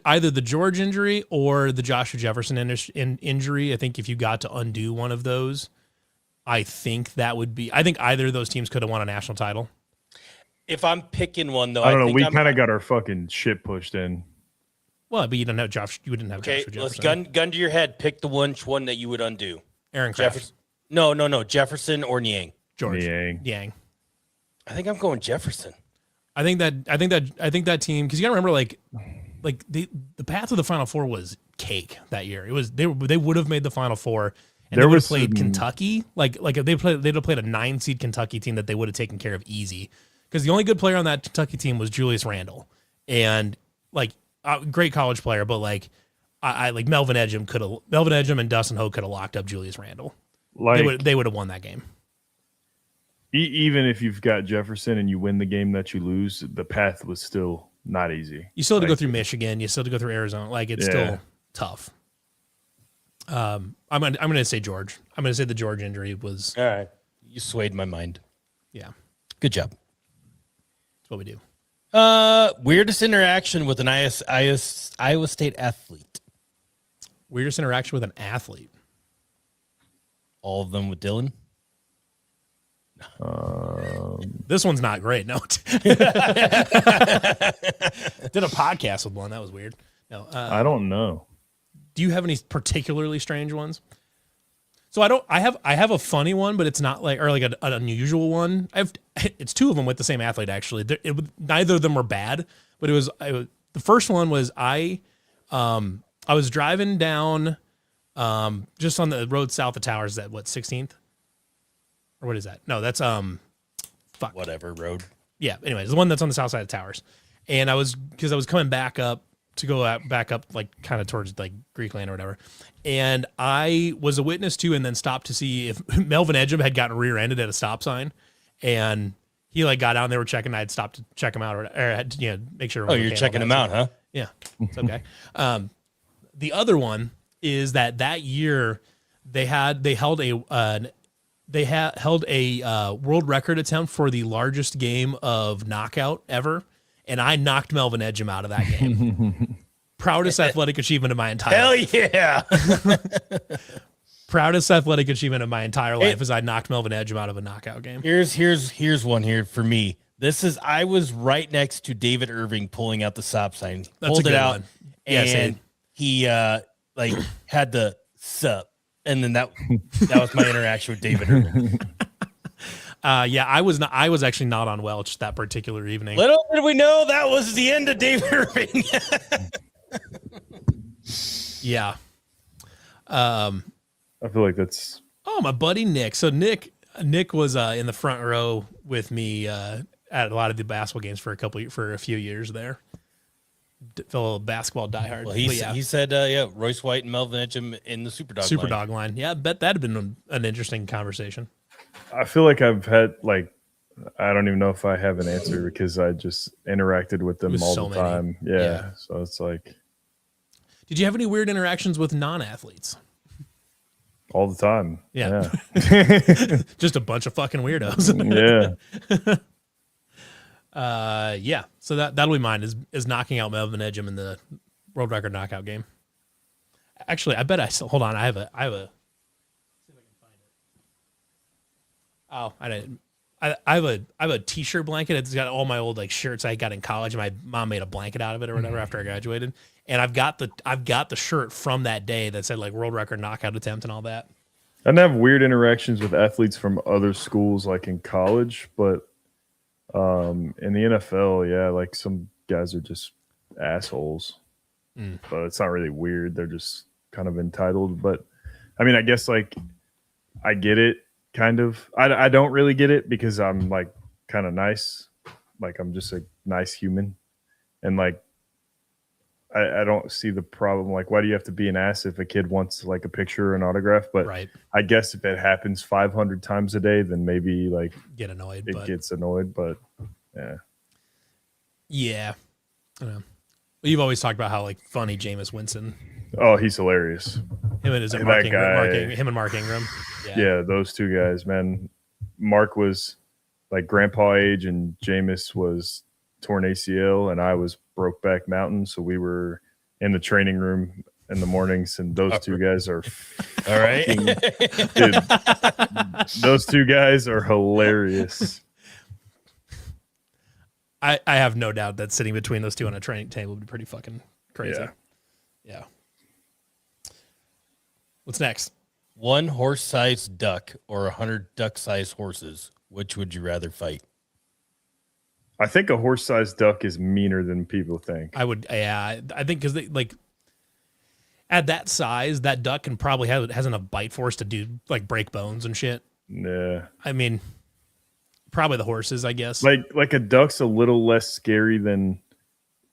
injury or the Joshua Jefferson injury. I think if you got to undo one of those, I think either of those teams could have won a national title. If I'm picking one though, I don't know. We kind of got our fucking shit pushed in. Well, but you didn't have Josh. You didn't have Joshua Jefferson. Let's gun to your head. Pick the one that you would undo. Aaron Kraft. No. Jefferson or Niang. George. Niang. I think I'm going Jefferson. I think that team, because you gotta remember like the path of the Final Four was cake that year. It was they would have made the Final Four, and they would have played Kentucky. Like if they'd have played a 9 seed Kentucky team that they would have taken care of easy. Because the only good player on that Kentucky team was Julius Randle, and like great college player, but like I like Melvin Edgem and Dustin Hogue could have locked up Julius Randle. Like they would have won that game. Even if you've got Jefferson and you win the game that you lose, the path was still not easy. You still had to go through Michigan. You still had to go through Arizona. Like it's still tough. I'm gonna say George. I'm gonna say the George injury was all right. You swayed my mind. Yeah, good job. That's what we do. Weirdest interaction with an Iowa State athlete. Weirdest interaction with an athlete. All of them with Dylan. This one's not great. No, did a podcast with one. That was weird. No, I don't know. Do you have any particularly strange ones? So I have a funny one, but it's not like an unusual one. It's 2 of them with the same athlete actually. Neither of them were bad, but it was the first one was I was driving down just on the road south of Towers. Is that what 16th? Or what is that? No, that's whatever road. Yeah. Anyways, the one that's on the south side of Towers, and I was coming back up to go back up like kind of towards like Greekland or whatever, and I was a witness to and then stopped to see if Melvin Edgem had gotten rear-ended at a stop sign, and he like got out and they were checking. I had stopped to check him out or had to, make sure. Oh, you're checking him out, huh? Yeah, it's okay. The other one is that year they held a world record attempt for the largest game of knockout ever, and I knocked Melvin Edgem out of that game. Proudest athletic achievement of my entire life. Hell yeah. Proudest athletic achievement of my entire life is I knocked Melvin Edgem out of a knockout game. Here's one here for me. I was right next to David Irving pulling out the stop sign. Pulled it out, and he had the sup. And then that was my interaction with David Irving. I was actually not on Welch that particular evening. Little did we know that was the end of David Irving. Yeah. I feel like that's my buddy Nick. So Nick was in the front row with me at a lot of the basketball games for a few years there. Fellow basketball diehard. Well, he said, Royce White and Melvin Edgem in the Superdog line. Yeah, I bet that'd have been an interesting conversation. I feel like I've had I don't even know if I have an answer because I just interacted with them all the time. Yeah. So it's like. Did you have any weird interactions with non-athletes? All the time. Yeah. Just a bunch of fucking weirdos. Yeah. So that'll be mine is knocking out Melvin Edgem in the world record knockout game. Actually, I bet hold on. I have a. See if I can find it. Oh, I didn't. I have a t-shirt blanket. It's got all my old like shirts I got in college. My mom made a blanket out of it or whatever after I graduated. And I've got the shirt from that day that said like world record knockout attempt and all that. I didn't have weird interactions with athletes from other schools like in college, but in the NFL, yeah, like some guys are just assholes. But it's not really weird. They're just kind of entitled. But I mean, I guess like I get it. Kind of. I don't really get it because I'm like kind of nice. Like I'm just a nice human. And like I don't see the problem. Like, why do you have to be an ass if a kid wants like a picture or an autograph? But right. I guess if it happens 500 times a day, then maybe like get annoyed. Gets annoyed. But yeah. I don't know. You've always talked about how like funny Jameis Winston. Oh, he's hilarious. Him and Mark Ingram. Yeah, those two guys, man. Mark was like grandpa age, and Jameis was torn ACL, and I was Brokeback Mountain. So we were in the training room in the mornings, and those two guys are all right. Dude, those two guys are hilarious. I have no doubt that sitting between those two on a training table would be pretty fucking crazy. Yeah. What's next? 1 horse-sized duck or 100 duck-sized horses. Which would you rather fight? I think a horse-sized duck is meaner than people think. I think because they like at that size, that duck can probably has enough bite force to do like break bones and shit. Yeah. I mean, probably the horses, I guess. Like a duck's a little less scary than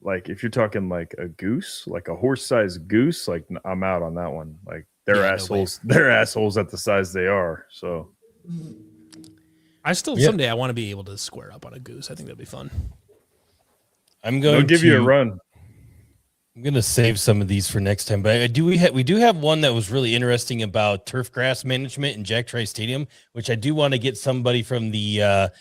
like if you're talking like a goose, like a horse-sized goose. Like I'm out on that one. Like they're assholes. They're assholes at the size they are. So. Someday I want to be able to square up on a goose. I think that'd be fun. They'll give you a run. I'm gonna save some of these for next time, but we do have one that was really interesting about turf grass management in Jack Trice Stadium, which I do want to get somebody from the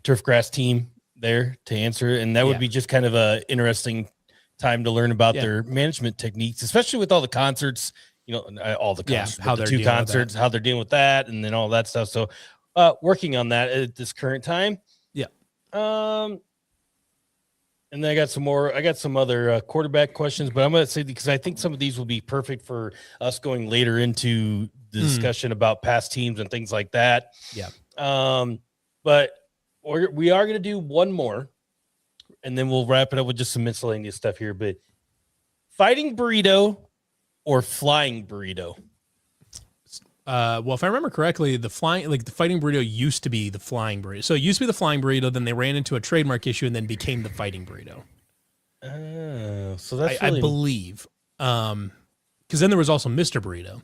turf grass team there to answer, and that would be just kind of a interesting time to learn about their management techniques, especially with all the concerts. You know, all the concerts, how they're two concerts, how they're dealing with that, and then all that stuff. So, working on that at this current time. Yeah. And then I got some other quarterback questions, but I'm going to say because I think some of these will be perfect for us going later into the discussion about past teams and things like that. Yeah. But we are going to do one more, and then we'll wrap it up with just some miscellaneous stuff here. But fighting burrito or flying burrito? Well, if I remember correctly, the fighting burrito used to be the flying burrito. So it used to be the flying burrito, then they ran into a trademark issue and then became the fighting burrito. Oh, so that's I believe. Because then there was also Mr. Burrito.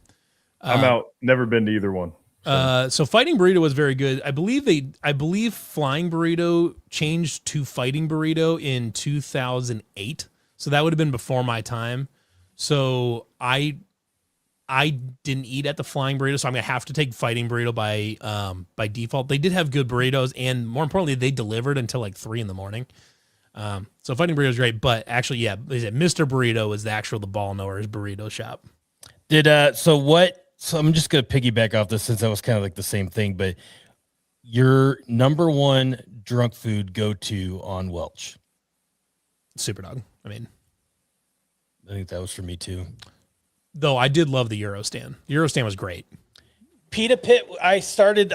I'm out. Never been to either one. So fighting burrito was very good. I believe flying burrito changed to fighting burrito in 2008. So that would have been before my time. So I didn't eat at the flying burrito, so I'm gonna have to take fighting burrito by default. They did have good burritos, and more importantly, they delivered until like 3 a.m. So fighting burrito is great, but actually, Mr. Burrito is the ball knowers burrito shop. So I'm just gonna piggyback off this since that was kind of like the same thing, but your number one drunk food go to on Welch? Superdog. I think that was for me too. Though I did love the Eurostand. The Eurostand was great. Pita Pit. I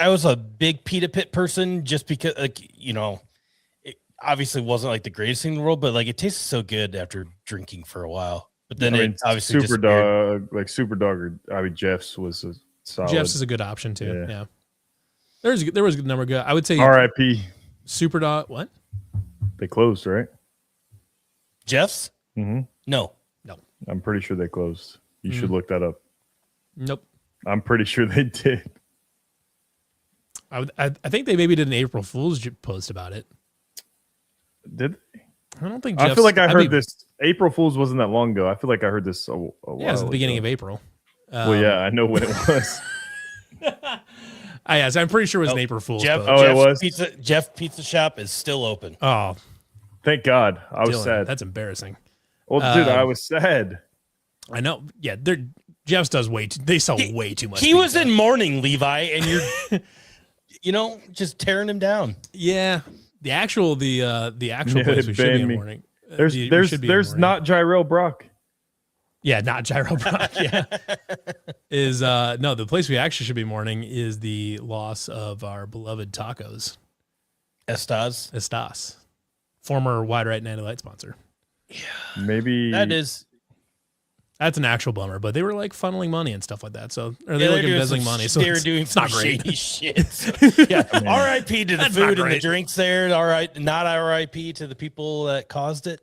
was a big Pita Pit person just because, it obviously wasn't like the greatest thing in the world, but like it tasted so good after drinking for a while. But then obviously Superdog, Jeff's was a solid. Jeff's is a good option too. Yeah. There was a good number. I would say R.I.P. Superdog. What? They closed, right? Jeff's? Mm-hmm. No. I'm pretty sure they closed. You should look that up. Nope. I'm pretty sure they did. I think they maybe did an April Fool's post about it. Did they? I don't think. I feel like I heard this. April Fool's wasn't that long ago. I feel like I heard this a while ago. Yeah, it was at the beginning of April. Well, yeah, I know when it was. Yes, I'm pretty sure it was an April Fool's post. It was? Jeff Pizza Shop is still open. Oh. Thank God. I was sad. That's embarrassing. Well, dude, I was sad. I know. Yeah, Jeff's does they sell way too much. He was in mourning, Levi, and just tearing him down. Yeah, the actual place we should be in morning. There's not Gyrell Brock. Yeah, not Gyro Brock. Yeah, is no, the place we actually should be mourning is the loss of our beloved tacos. Estas, former Wide Right 90 Light sponsor. Yeah, maybe that's an actual bummer. But they were like funneling money and stuff like that. So or they were like embezzling money. So they're doing some shady shit. Yeah, R.I.P. to the food and the drinks there. All right, not R.I.P. to the people that caused it.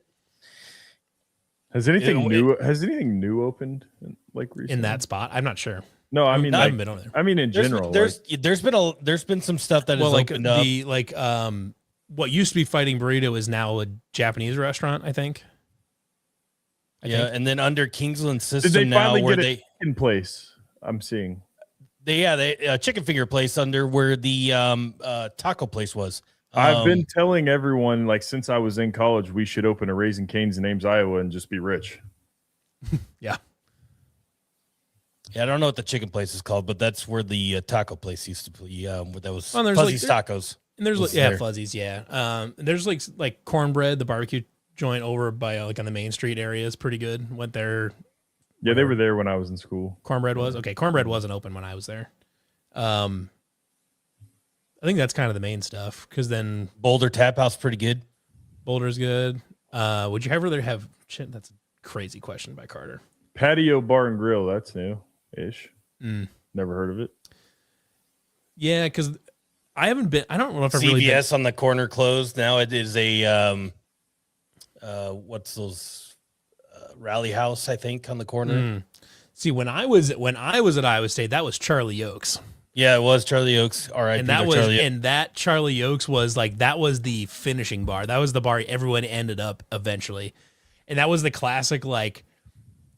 Has anything new opened recently? In that spot? I'm not sure. No, I mean, I haven't been over there. I mean, in general, there's been some stuff that is opened up. What used to be Fighting Burrito is now a Japanese restaurant, I think. And then under Kingsland system did they now, finally where get a chicken place? I'm seeing. They chicken finger place under where the taco place was. I've been telling everyone, since I was in college, we should open a Raising Cane's in Ames, Iowa, and just be rich. Yeah. Yeah, I don't know what the chicken place is called, but that's where the taco place used to be. That was Fuzzy's Tacos. And there's Fuzzy's, yeah. There's like Cornbread, the barbecue joint over by on the Main Street area is pretty good. Went there. Yeah, they were there when I was in school. Cornbread was okay. Cornbread wasn't open when I was there. I think that's kind of the main stuff because then Boulder Tap House pretty good. Boulder's good. Would you rather have shit? That's a crazy question by Carter. Patio Bar and Grill, that's new-ish. Never heard of it. Yeah, because I haven't been. I don't know if I've CVS really been. On the corner closed. Now it is a what's those Rally House? I think on the corner. See, when I was at Iowa State, that was Charlie Oaks. Yeah, it was Charlie Oaks. All right, that Charlie Oaks was that was the finishing bar. That was the bar everyone ended up eventually, and that was the classic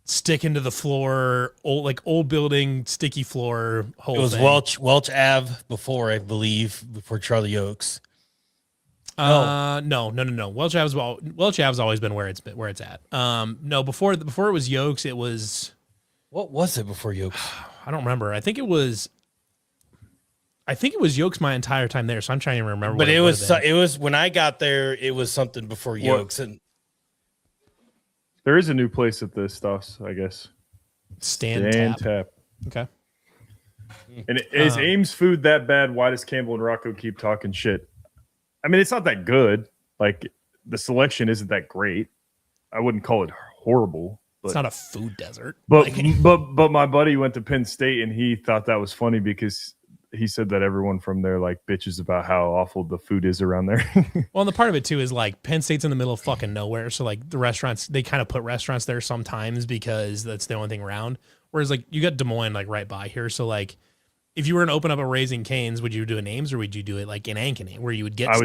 stick into the floor, old building, sticky floor. Whole it was thing. Welch Ave before Charlie Oaks. No. Welch Ave's always been where it's at. No, before it was Yokes, it was. What was it before Yokes? I don't remember. I think it was Yokes my entire time there, so I'm trying to remember. But it was when I got there. It was something before Yokes, and there is a new place at the Stoss, I guess. Stand Tap. Okay. And is Ames food that bad? Why does Campbell and Rocco keep talking shit? I mean, it's not that good. The selection isn't that great. I wouldn't call it horrible. But, it's not a food desert. But my buddy went to Penn State and he thought that was funny because he said that everyone from there bitches about how awful the food is around there. Well, and the part of it too is Penn State's in the middle of fucking nowhere, so the restaurants, they kind of put restaurants there sometimes because that's the only thing around. Whereas you got Des Moines right by here, so if you were to open up a Raising Cane's, would you do it Ames or would you do it in Ankeny where you would get? I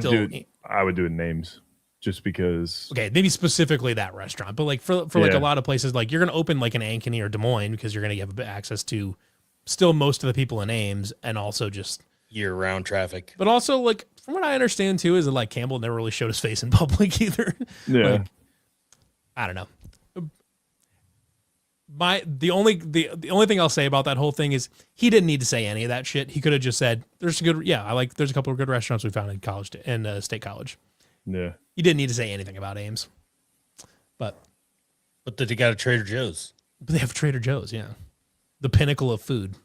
would do it Ames. Just because, okay, maybe specifically that restaurant, but for a lot of places, you're gonna open an Ankeny or Des Moines because you're gonna have access to still most of the people in Ames and also just year-round traffic. But also, from what I understand too, is that Campbell never really showed his face in public either. Yeah, I don't know. The only thing I'll say about that whole thing is he didn't need to say any of that shit. He could have just said, "There's a couple of good restaurants we found in college and State College." Yeah. You didn't need to say anything about Ames. But they got a Trader Joe's. But they have Trader Joe's, yeah. The pinnacle of food.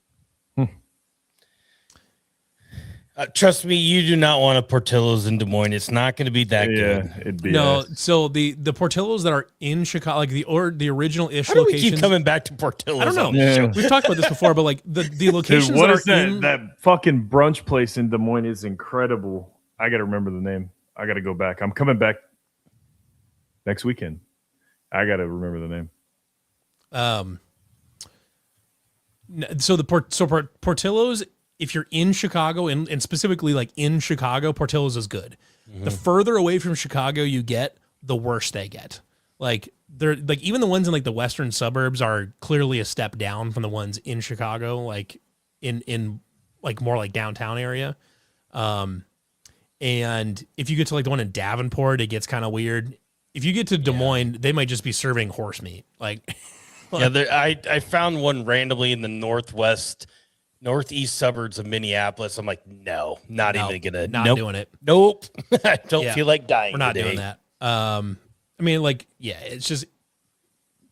Trust me, you do not want a Portillo's in Des Moines. It's not going to be that good. It'd be so the Portillo's that are in Chicago, the original-ish How do locations. we keep coming back to Portillo's? I don't know. Yeah. We've talked about this before, but the locations Dude, what that is are in that fucking brunch place in Des Moines is incredible. I got to remember the name. I got to go back. I'm coming back next weekend. I got to remember the name. So Portillo's, if you're in Chicago and specifically in Chicago, Portillo's is good. Mm-hmm. The further away from Chicago you get, the worse they get. They're even the ones in the western suburbs are clearly a step down from the ones in Chicago, in more downtown area. And if you get to the one in Davenport, it gets kind of weird. If you get to Des Moines, they might just be serving horse meat. I found one randomly in the northwest northeast suburbs of Minneapolis. I'm like, no, not even gonna, not doing it. Nope. I don't feel like dying. We're not doing that. I mean, like, yeah, it's just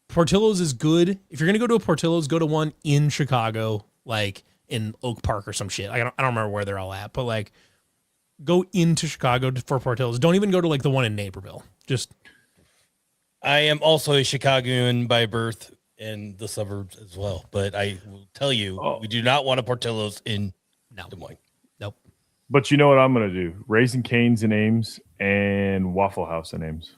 Portillo's is good. If you're gonna go to a Portillo's, go to one in Chicago, like in Oak Park or some shit. I don't remember where they're all at, but like, go into Chicago for Portillo's. Don't even go to like the one in Naperville. Just. I am also a Chicagoan by birth in the suburbs as well, but I will tell you, we do not want a Portillo's in Des Moines. Nope. But you know what I'm going to do? Raising Cane's in Ames and Waffle House in Ames.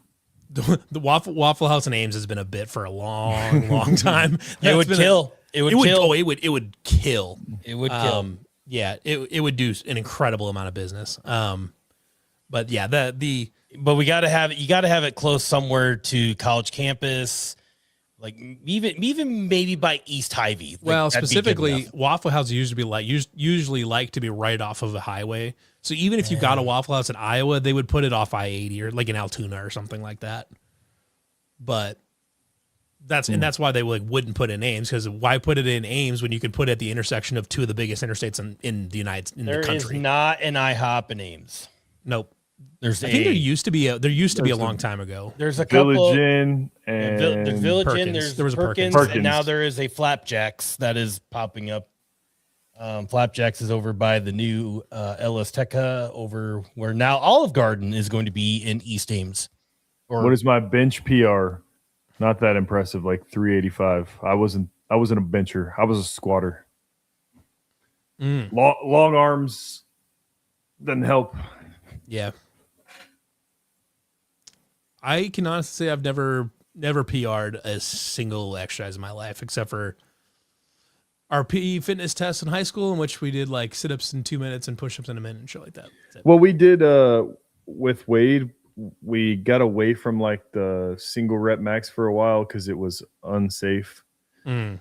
The Waffle House in Ames has been a bit for a long time. It would kill. It would kill. It would kill. It would kill. Yeah, it would do an incredible amount of business. But yeah, but we got to have it. You got to have it close somewhere to college campus, like even maybe by East Hy-Vee. Well, specifically, Waffle House usually like to be right off of a highway. So even if you got a Waffle House in Iowa, they would put it off I-80 or like in Altoona or something like that. But that's why they wouldn't put it in Ames, because why put it in Ames when you could put it at the intersection of two of the biggest interstates in the country? There is not an IHOP in Ames. Nope. I think there used to be a long time ago. There's a couple. Village Inn and there's Village Perkins. Inn. There was Perkins. Perkins, and now there is a Flapjacks that is popping up. Flapjacks is over by the new Ellis Teca, over where now Olive Garden is going to be in East Ames. What is my bench PR? Not that impressive, like 385. I wasn't a bencher. I was a squatter. Long arms doesn't help. Yeah. I can honestly say I've never PR'd a single exercise in my life, except for our PE fitness test in high school, in which we did like sit-ups in 2 minutes and push-ups in a minute and shit like that. Well, we did with Wade, we got away from like the single rep max for a while because it was unsafe. And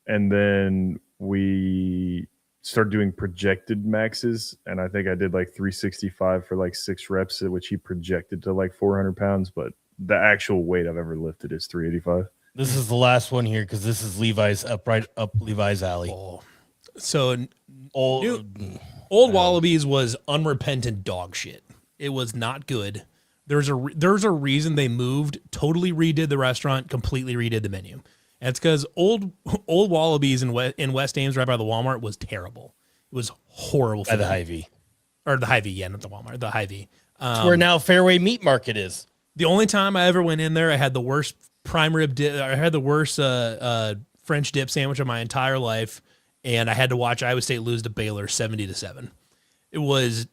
then we started doing projected maxes, and I think I did like 365 for like 6 reps, which he projected to like 400 pounds, but the actual weight I've ever lifted is 385. This is the last one here because this is Levi's up Levi's alley. So old Wallabies was unrepentant dog shit. It was not good. There's a reason they moved, totally redid the restaurant, completely redid the menu. And it's because old Wallabies in West Ames, right by the Walmart, was terrible. It was horrible. By the Hy-Vee. Or the Hy-Vee, yeah, not the Walmart, the Hy-Vee. Where now Fairway Meat Market is. The only time I ever went in there, I had the worst prime rib dip. I had the worst French dip sandwich of my entire life, and I had to watch Iowa State lose to Baylor 70-7. It was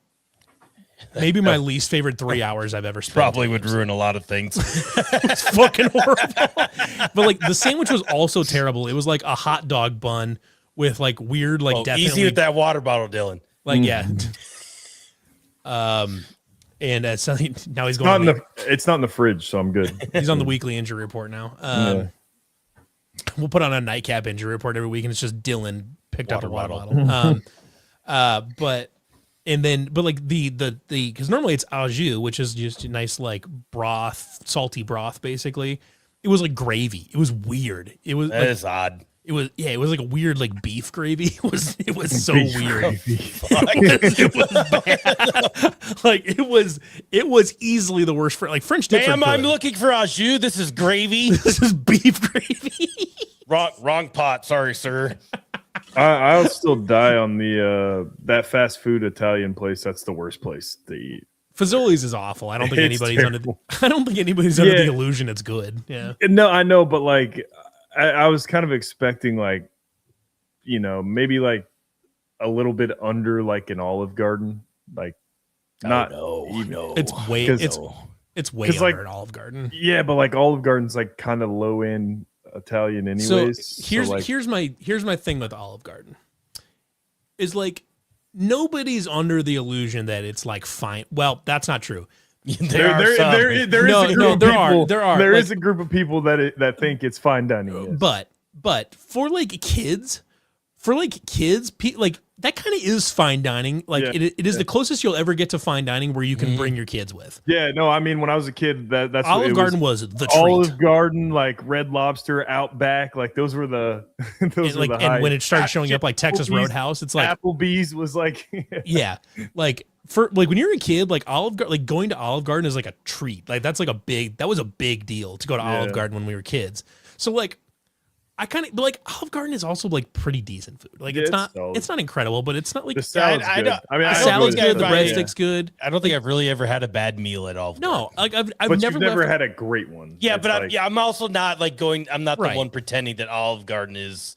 maybe my least favorite 3 hours I've ever spent. Probably would ruin a lot of things. It's fucking horrible. But like the sandwich was also terrible. It was like a hot dog bun with like weird, like definitely easy with that water bottle, Dylan. Like yeah. And so now he's going. It's not in the fridge, so I'm good. He's on the weekly injury report now. We'll put on a nightcap injury report every week, and it's just Dylan picked up a water bottle. But like the because normally it's au jus, which is just a nice like broth, salty broth, basically. It was like gravy. It was weird. It was that is odd. It was like a weird like beef gravy. It was so beef weird. It was bad. Like it was easily the worst for like French dips. Ma'am, I'm looking for au jus. This is gravy. This is beef gravy. Wrong pot. Sorry, sir. I'll still die on the that fast food Italian place. That's the worst place to eat. Fazoli's is awful. I don't think anybody's under the illusion it's good. Yeah. No, I know, but like I was kind of expecting like, you know, maybe like a little bit under like an Olive Garden, like not even. It's way under like, an Olive Garden. Yeah, but like Olive Garden's like kind of low end Italian anyways. So here's my thing with Olive Garden. Is like nobody's under the illusion that it's like fine. Well, that's not true. There is a group of people that think it's fine dining. Yes. But for like kids, like that kind of is fine dining. Like it is the closest you'll ever get to fine dining where you can bring your kids with. Yeah, no, I mean when I was a kid, that's Olive Garden was the treat. Olive Garden, like Red Lobster, Outback, like those were the those were the high. And when it started showing up like Texas Roadhouse, it's like Applebee's was like yeah, like for like when you're a kid, like going to Olive Garden is like a treat. Like that was a big deal to go to Olive Garden when we were kids. So like I kind of like Olive Garden is also like pretty decent food. Like it's not incredible, but it's not like the salad's good. The salad's good, the breadsticks good. I don't think I've really ever had a bad meal at Olive Garden. No, like I've but never had a great one. Yeah, but I'm also not like going. I'm not the one pretending that Olive Garden is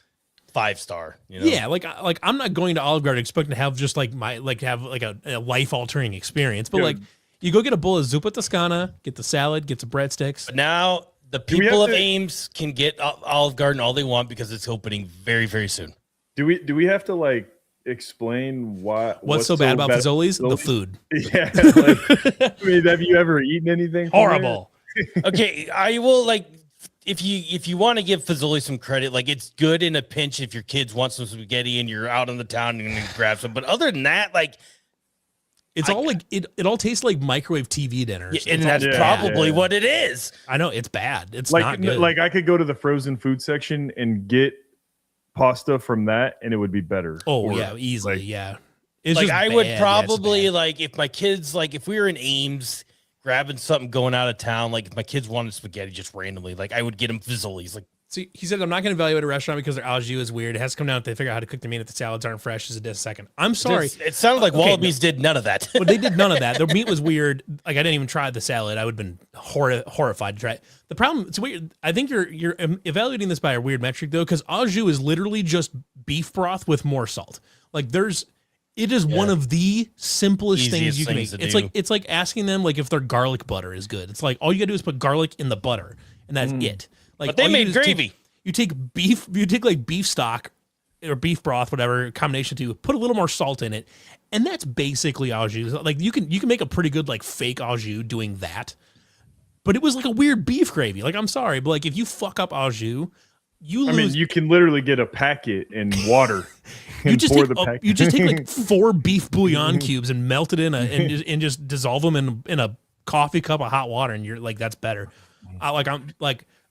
5-star. You know? Yeah, like I'm not going to Olive Garden expecting to have just like have like a life altering experience, but like you go get a bowl of zuppa toscana, get the salad, get some breadsticks. But now the people of Ames can get Olive Garden all they want because it's opening very, very soon. Do we have to like explain what's so bad about Fazoli's? The food. Yeah. Like, I mean, have you ever eaten anything horrible? Okay, I will like if you want to give Fazoli some credit, like it's good in a pinch if your kids want some spaghetti and you're out on the town and you grab some. But other than that, like it's all like it all tastes like microwave TV dinners. Yeah, and that's probably what it is. I know it's bad. It's like, not good. Like I could go to the frozen food section and get pasta from that and it would be better. Oh yeah, easily. Like, yeah. It's like just I would probably like if my kids like if we were in Ames grabbing something going out of town, like if my kids wanted spaghetti just randomly, like I would get them Fazoli's. Like see, he said I'm not going to evaluate a restaurant because their au jus is weird. It has to come down if they figure out how to cook the meat if the salads aren't fresh as a second. I'm sorry. It sounded like Wallabies did none of that. Well, they did none of that. Their meat was weird. Like I didn't even try the salad. I would have been horrified to try it. The problem, it's weird. I think you're evaluating this by a weird metric though, because au jus is literally just beef broth with more salt. Like it is one of the simplest things you can make. It's like asking them like if their garlic butter is good. It's like all you gotta do is put garlic in the butter and that's it. Like but they made gravy. You take like beef stock or beef broth, whatever combination to put a little more salt in it, and that's basically au jus. Like you can make a pretty good like fake au jus doing that, but it was like a weird beef gravy. Like I'm sorry, but like if you fuck up au jus, you lose. I mean, you can literally get a packet in water. You just take like 4 beef bouillon cubes and melt it in and just dissolve them in a coffee cup of hot water, and you're like that's better.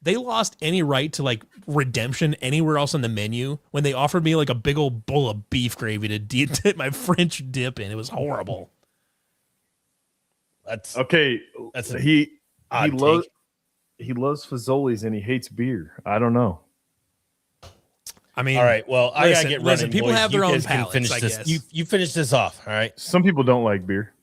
They lost any right to like redemption anywhere else on the menu when they offered me like a big old bowl of beef gravy to dip my French dip in. It was horrible. That's okay. He loves Fazoli's and he hates beer. I don't know. I mean, all right. Well, I gotta get running. People have their own palates. Finish this. You finish this off. All right. Some people don't like beer.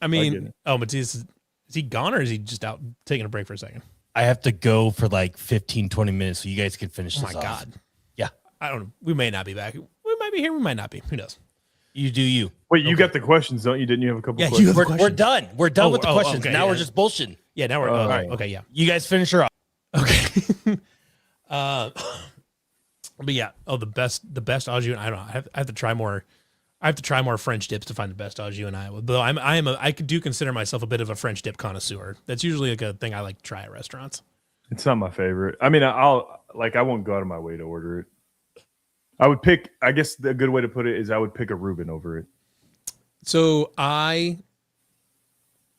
I mean, is he gone or is he just out taking a break for a second? I have to go for like 15, 20 minutes so you guys can finish this off. Oh, my God. Yeah. I don't know. We may not be back. We might be here. We might not be. Who knows? You do you. Wait, you got the questions, don't you? Didn't you have a couple questions? We're done. We're done with the questions. Okay, now we're just bullshitting. Yeah, now we're all right. Okay, yeah. You guys finish her off. Okay. But yeah, the best au jus. I don't know. I have to try more. I have to try more French dips to find the best au jus in Iowa. Though I do consider myself a bit of a French dip connoisseur. That's usually like a thing I like to try at restaurants. It's not my favorite. I mean, I won't go out of my way to order it. I would pick. I guess the good way to put it is I would pick a Reuben over it. So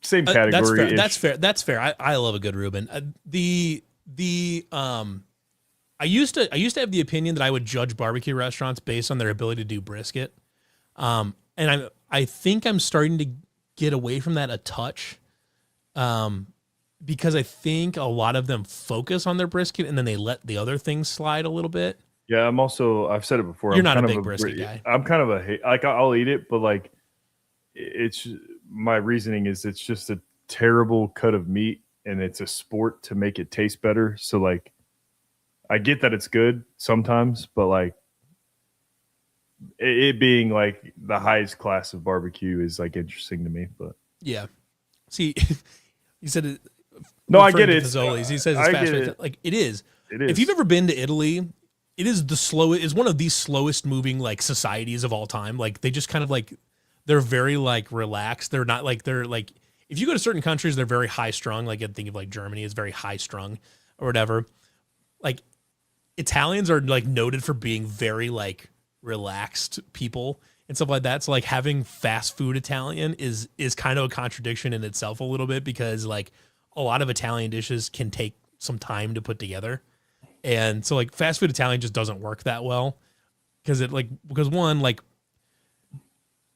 same category. That's fair. I love a good Reuben. I used to have the opinion that I would judge barbecue restaurants based on their ability to do brisket. And I think I'm starting to get away from that a touch. Because I think a lot of them focus on their brisket and then they let the other things slide a little bit. Yeah, I've said it before. You're not a big brisket guy. I'm kind of I'll eat it, but like it's my reasoning is it's just a terrible cut of meat and it's a sport to make it taste better. So like I get that it's good sometimes, but like it being like the highest class of barbecue is like interesting to me. But yeah, see, you said it. No, I get it. Fazoli's. He says it's fast food. Like it is. It is. If you've ever been to Italy, it is it's one of the slowest moving like societies of all time. Like they just kind of like they're very like relaxed. They're not like they're like if you go to certain countries, they're very high strung. Like I think of like Germany is very high strung or whatever. Like Italians are like noted for being very like relaxed people and stuff like that. So like having fast food Italian is kind of a contradiction in itself a little bit, because like a lot of Italian dishes can take some time to put together. And so like fast food Italian just doesn't work that well, because one, like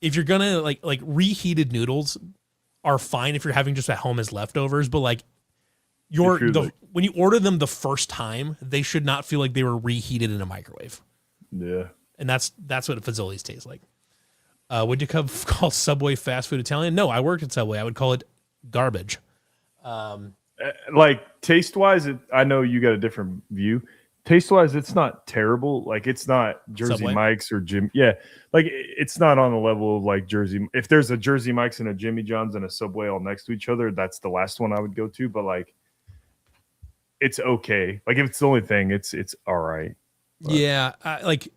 if you're gonna like reheated noodles are fine if you're having just at home as leftovers, but like when you order them the first time, they should not feel like they were reheated in a microwave. Yeah. And that's what Fazoli's taste like. Would you call Subway fast food Italian? No, I worked at Subway. I would call it garbage. Like taste wise, I know you got a different view. Taste wise, it's not terrible. Like it's not Jersey Subway? Mike's or Jim. Yeah, like it's not on the level of like Jersey. If there's a Jersey Mike's and a Jimmy John's and a Subway all next to each other, that's the last one I would go to. But like, it's okay. Like if it's the only thing, it's all right. But. Yeah, like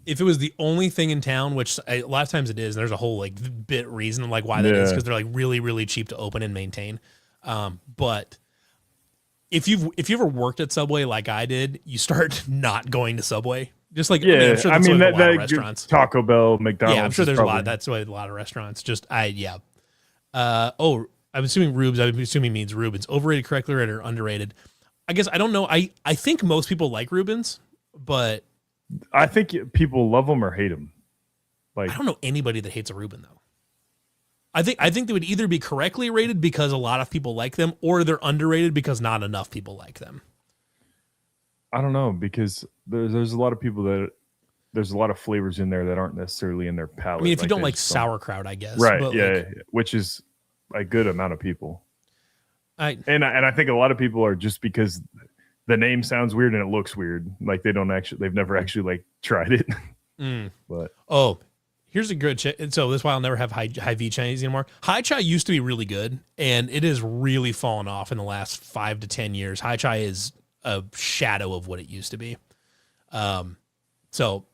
if it was the only thing in town, which a lot of times it is, and there's a whole like bit reason like why that is, because they're like really, really cheap to open and maintain. But if you ever worked at Subway like I did, you start not going to Subway. Just like I'm sure that's a lot of restaurants. Taco Bell, McDonald's. Yeah, I'm sure there's a lot. That's why a lot of restaurants. I'm assuming Rubes. I'm assuming means Rubens. Overrated, correctly rated, or underrated? I guess I don't know. I think most people like Rubens, but I think people love them or hate them. Like I don't know anybody that hates a Reuben though. I think they would either be correctly rated because a lot of people like them, or they're underrated because not enough people like them. I don't know, because there's a lot of people that there's a lot of flavors in there that aren't necessarily in their palate. I mean, if you don't like sauerkraut, I guess. Right. But yeah. Which is a good amount of people. I think a lot of people are just because the name sounds weird and it looks weird. Like they've never actually like tried it. But here's a good so this is why I'll never have Hy-Vee Chinese anymore. Hai Chai used to be really good, and it has really fallen off in the last 5 to 10 years. Hai Chai is a shadow of what it used to be. So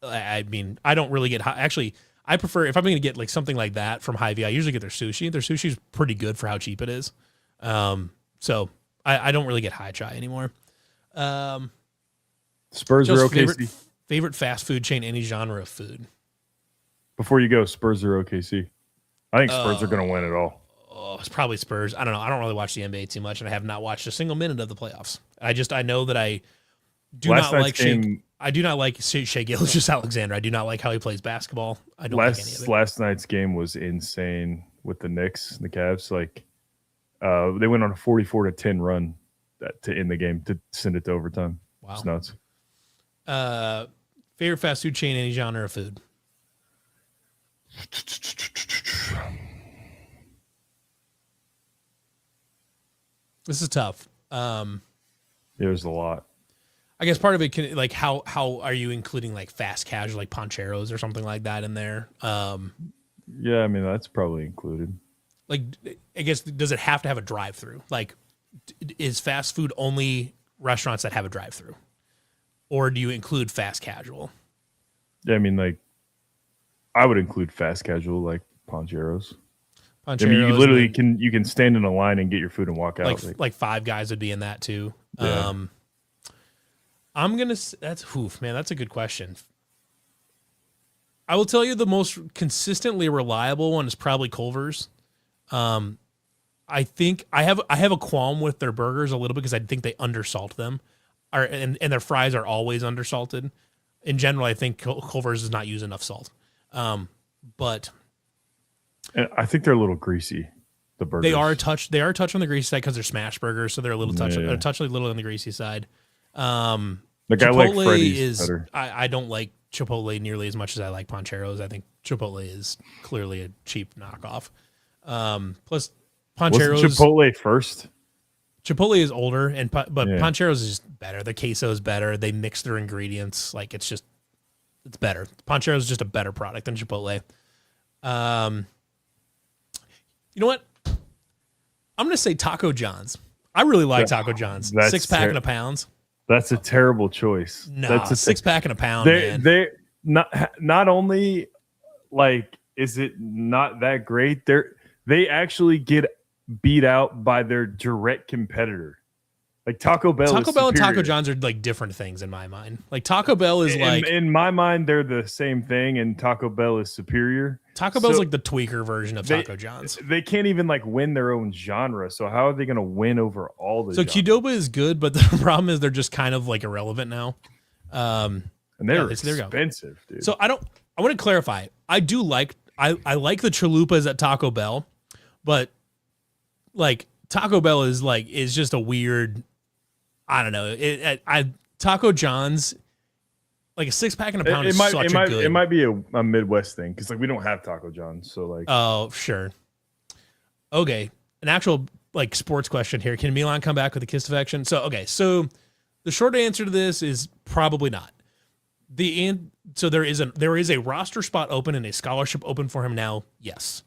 I mean, I don't really get actually. I prefer, if I'm going to get like something like that from Hy-Vee, I usually get their sushi. Their sushi is pretty good for how cheap it is. So I don't really get Hai Chai anymore. Spurs or OKC? Favorite fast food chain, any genre of food. Before you go, Spurs or OKC? I think Spurs are going to win it all. Oh, it's probably Spurs. I don't know. I don't really watch the NBA too much, and I have not watched a single minute of the playoffs. I know that I do not like I do not like Shai Gilgeous-Alexander. I do not like how he plays basketball. I don't like any of it. Last night's game was insane with the Knicks and the Cavs. Like they went on a 44-10 run to end the game to send it to overtime. Wow, it's nuts. Favorite fast food chain, any genre of food? This is tough. There's a lot. I guess part of it can like how are you including like fast casual like Pancheros or something like that in there? Yeah, I mean that's probably included. Like, I guess does it have to have a drive-through? Like, is fast food only restaurants that have a drive-through, or do you include fast casual? Yeah, I mean like I would include fast casual like Pancheros. I mean, you literally can stand in a line and get your food and walk out. Like Five Guys would be in that too. Yeah. I'm gonna. That's man. That's a good question. I will tell you the most consistently reliable one is probably Culver's. I think I have a qualm with their burgers a little bit because I think they undersalt them, and their fries are always undersalted. In general, I think Culver's does not use enough salt. But and I think they're a little greasy. The burgers. They are a touch on the greasy side because they're smash burgers, so they're a little a touch a little on the greasy side. Like I like Freddy's better. I don't like Chipotle nearly as much as I like Pancheros. I think Chipotle is clearly a cheap knockoff. Plus Pancheros. Wasn't Chipotle first? Chipotle is older, but Pancheros is just better. The queso is better. They mix their ingredients. Like it's better. Pancheros is just a better product than Chipotle. You know what? I'm going to say Taco John's. I really like Taco John's. 6-pack and a pound. That's a terrible choice. No, that's a 6-pack and a pound, man. They not only like is it not that great, they actually get beat out by their direct competitor. Like Taco Bell and Taco John's are like different things in my mind. Like Taco Bell is in my mind, they're the same thing, and Taco Bell is superior. Taco Bell's like the tweaker version of Taco John's. They can't even like win their own genre. So how are they going to win over all the? So Qdoba is good, but the problem is they're just kind of like irrelevant now. And they're expensive, dude. So I want to clarify. I like the chalupas at Taco Bell, but like Taco Bell is just a weird. I don't know. Taco John's, like a 6-pack and a pound. It might be a Midwest thing because like we don't have Taco John's, so like. Oh sure. Okay, an actual like sports question here. Can Milan come back with a kiss defection? So the short answer to this is probably not. So there is a roster spot open and a scholarship open for him now. Yes.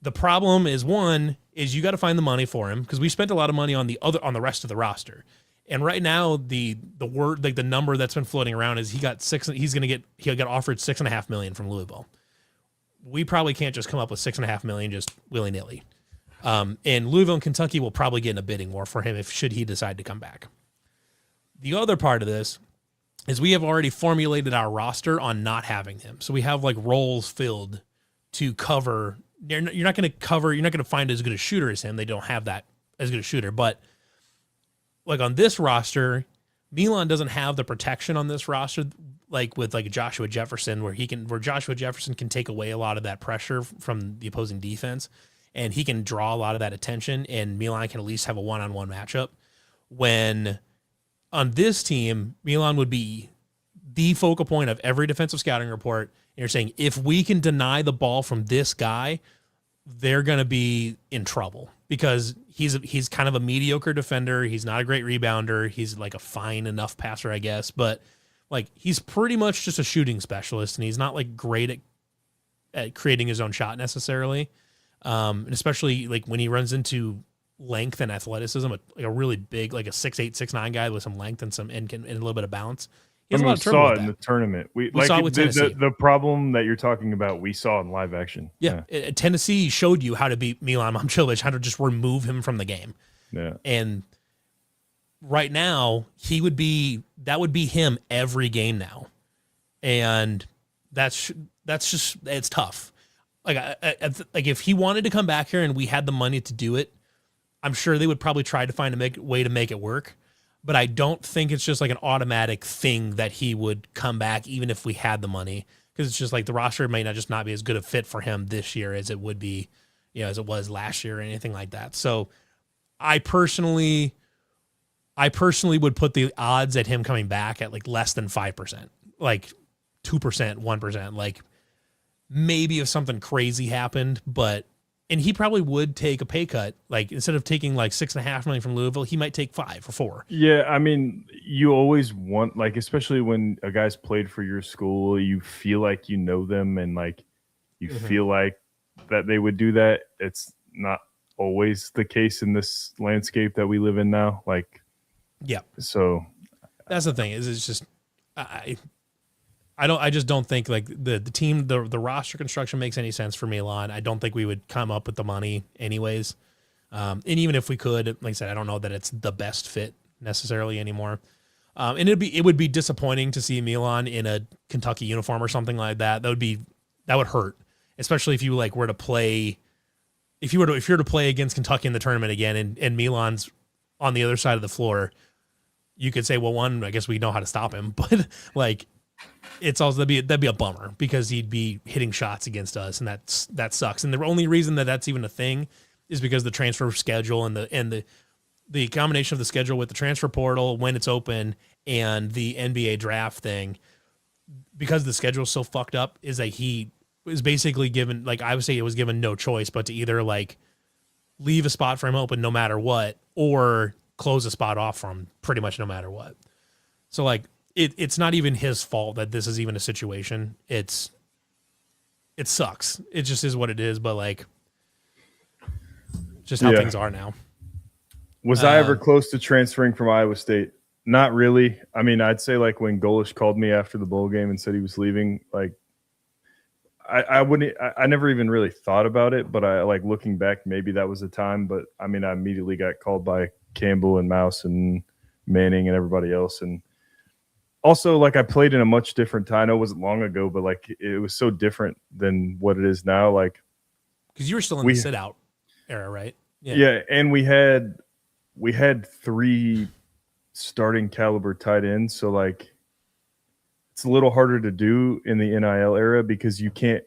The problem is you got to find the money for him because we spent a lot of money on the rest of the roster. And right now, the number that's been floating around is he got offered $6.5 million from Louisville. We probably can't just come up with $6.5 million just willy nilly. And Louisville and Kentucky will probably get in a bidding war for him should he decide to come back. The other part of this is we have already formulated our roster on not having him, so we have like roles filled to cover. You're not going to find as good a shooter as him. They don't have that as good a shooter, but. Like on this roster, Milan doesn't have the protection on this roster, like with like Joshua Jefferson, where Joshua Jefferson can take away a lot of that pressure from the opposing defense, and he can draw a lot of that attention, and Milan can at least have a one-on-one matchup. When on this team, Milan would be the focal point of every defensive scouting report. And you're saying if we can deny the ball from this guy, they're going to be in trouble. Because he's kind of a mediocre defender. He's not a great rebounder. He's like a fine enough passer, I guess. But like he's pretty much just a shooting specialist, and he's not like great at creating his own shot necessarily. And especially like when he runs into length and athleticism, like a really big, like a 6'8", 6'9" guy with some length and and a little bit of bounce. We saw it in the tournament. We saw it with Tennessee. The problem that you're talking about, we saw in live action. Yeah. Tennessee showed you how to beat Milan Momcilovic, how to just remove him from the game. Yeah. And right now, that would be him every game now. And that's just, it's tough. Like if he wanted to come back here and we had the money to do it, I'm sure they would probably try to find a way to make it work. But I don't think it's just like an automatic thing that he would come back even if we had the money, because it's just like the roster may not be as good a fit for him this year as it would be, as it was last year or anything like that. So I personally would put the odds at him coming back at like less than 5%, like 2%, 1%, like maybe if something crazy happened, and he probably would take a pay cut. Like instead of taking like $6.5 million from Louisville, he might take 5 or 4. Yeah, I mean, you always want, like, especially when a guy's played for your school, you feel like you know them and like you feel like that they would do that. It's not always the case in this landscape that we live in now. Like, yeah. So that's the thing. It's just I just don't think like the team, the roster construction makes any sense for Milan. I don't think we would come up with the money anyways. And even if we could, like I said, I don't know that it's the best fit necessarily anymore. And it would be disappointing to see Milan in a Kentucky uniform or something like that. That would hurt, especially if you like were to play, if you were to play against Kentucky in the tournament again and Milan's on the other side of the floor. You could say, well, one, I guess we know how to stop him, but like, it's also that'd be a bummer because he'd be hitting shots against us, and that sucks. And the only reason that that's even a thing is because the transfer schedule and the combination of the schedule with the transfer portal when it's open and the NBA draft thing, because the schedule is so fucked up, is that he was basically given, like I would say, it was given no choice but to either like leave a spot for him open no matter what, or close a spot off for him pretty much no matter what. So like. It's not even his fault that this is even a situation. It sucks. It just is what it is. But like, just how things are now. Was I ever close to transferring from Iowa State? Not really. I mean, I'd say like when Golish called me after the bowl game and said he was leaving, like I never even really thought about it, but I like looking back, maybe that was a time. But I mean, I immediately got called by Campbell and Mouse and Manning and everybody else. And also, like, I played in a much different time. I know it wasn't long ago, but like it was so different than what it is now. Like, because you were still in the sit out era, right? Yeah, and we had 3 starting caliber tight ends, so like it's a little harder to do in the NIL era because you can't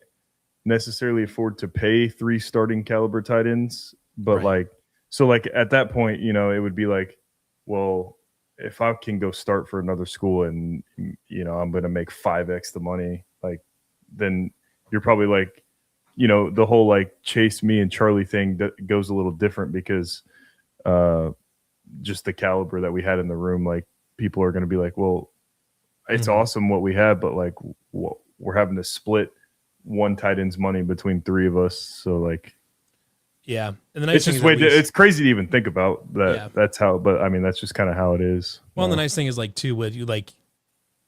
necessarily afford to pay 3 starting caliber tight ends. But like, so like at that point, you know, it would be like, well, if I can go start for another school and, you know, I'm going to make 5x the money, like, then you're probably like, you know, the whole like Chase, me, and Charlie thing that goes a little different because just the caliber that we had in the room, like people are going to be like, well, it's awesome what we have, but like we're having to split one tight end's money between 3 of us. So like, yeah. And the nice it's just it's crazy to even think about that. Yeah. That's how, but I mean, that's just kind of how it is. Well, and the nice thing is like too, with you, like,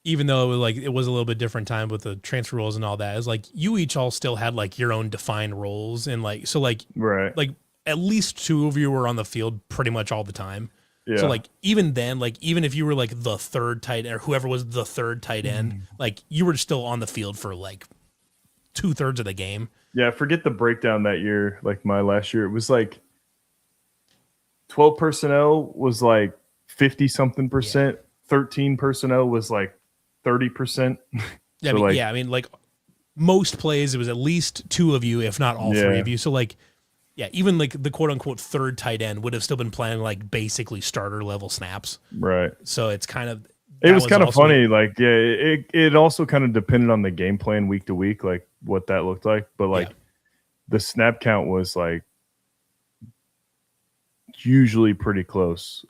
even though it was a little bit different time with the transfer rules and all that, is like you each all still had like your own defined roles, and like, so like, like at least 2 of you were on the field pretty much all the time. Yeah. So like even then, like even if you were like the third tight end or whoever was the third tight end, like you were still on the field for like 2/3 of the game. Yeah, forget the breakdown that year. Like my last year, it was like 12 personnel was like 50 something percent. 13 personnel was like 30%. Yeah, so I mean, like most plays, it was at least 2 of you, if not all 3 of you. So like, yeah, even like the quote unquote third tight end would have still been playing like basically starter level snaps. Right. So it's kind of, it was kind of funny. Like, yeah, it also kind of depended on the game plan week to week, like what that looked like. But like the snap count was like usually pretty close.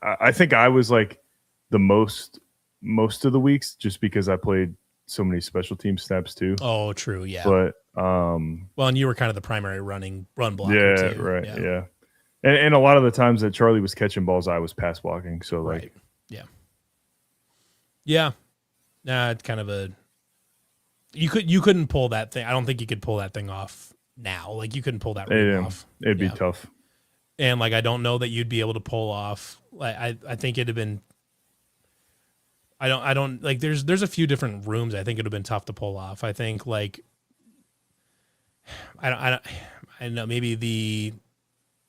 I think I was like the most of the weeks just because I played so many special team snaps too. Oh, true. Yeah. But well, and you were kind of the primary run blocker too. Right. Yeah. And a lot of the times that Charlie was catching balls, I was pass blocking. So like, yeah. Nah, it's kind of you couldn't pull that thing. I don't think you could pull that thing off now. Like you couldn't pull that off. It'd be tough. And like, I don't know that you'd be able to pull off. Like, I think it'd have been, I don't like, there's a few different rooms. I think it'd have been tough to pull off. I think like, I don't know, maybe the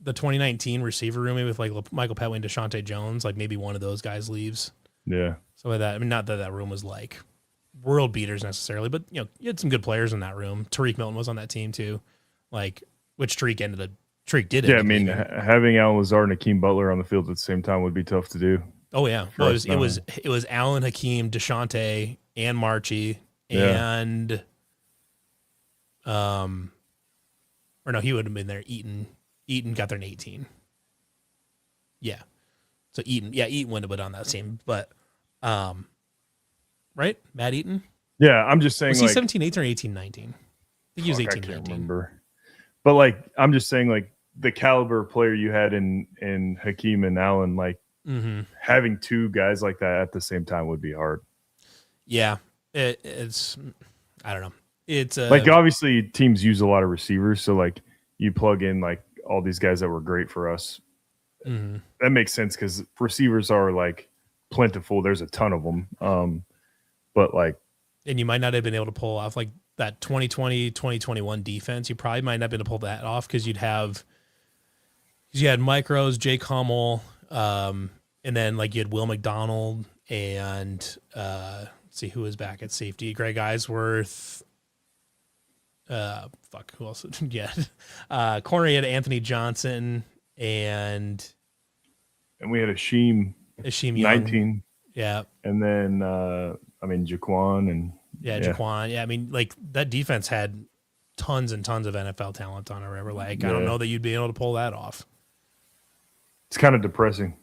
2019 receiver room, maybe with like Michael Petway and Deshaunte Jones, like maybe one of those guys leaves. Yeah. So with that, I mean, not that room was like world beaters necessarily, but you know, you had some good players in that room. Tariq Milton was on that team too. Like, which Tariq did. Yeah, I mean, having Alan Lazard and Hakeem Butler on the field at the same time would be tough to do. Oh yeah, well, it was Allen, Hakeem, Deshaunte, and Marchie, and or no, he would have been there. Eaton got there in 18. Yeah, so Eaton wouldn't have been on that team, but right, Matt Eaton. Yeah, I'm just saying. Was he 17-18 or 18-19? I think he was 18-19. I can't remember. But like, I'm just saying, like the caliber player you had in Hakeem and Allen, like having 2 guys like that at the same time would be hard. Yeah, it's I don't know. It's like obviously teams use a lot of receivers, so like you plug in like all these guys that were great for us. That makes sense because receivers are like plentiful. There's a ton of them, but like, and you might not have been able to pull off like that 2020, 2021 defense. You probably might not have been able to pull that off because you had Mike Rose, Jake Hummel, and then like you had Will McDonald and let's see who was back at safety. Greg Eisworth. Who else? Corner, you had Anthony Johnson and we had Asheem 19. Yeah. And then I mean Jaquan and Jaquan. Yeah, I mean, like that defense had tons and tons of NFL talent on it. Like, I don't know that you'd be able to pull that off. It's kind of depressing.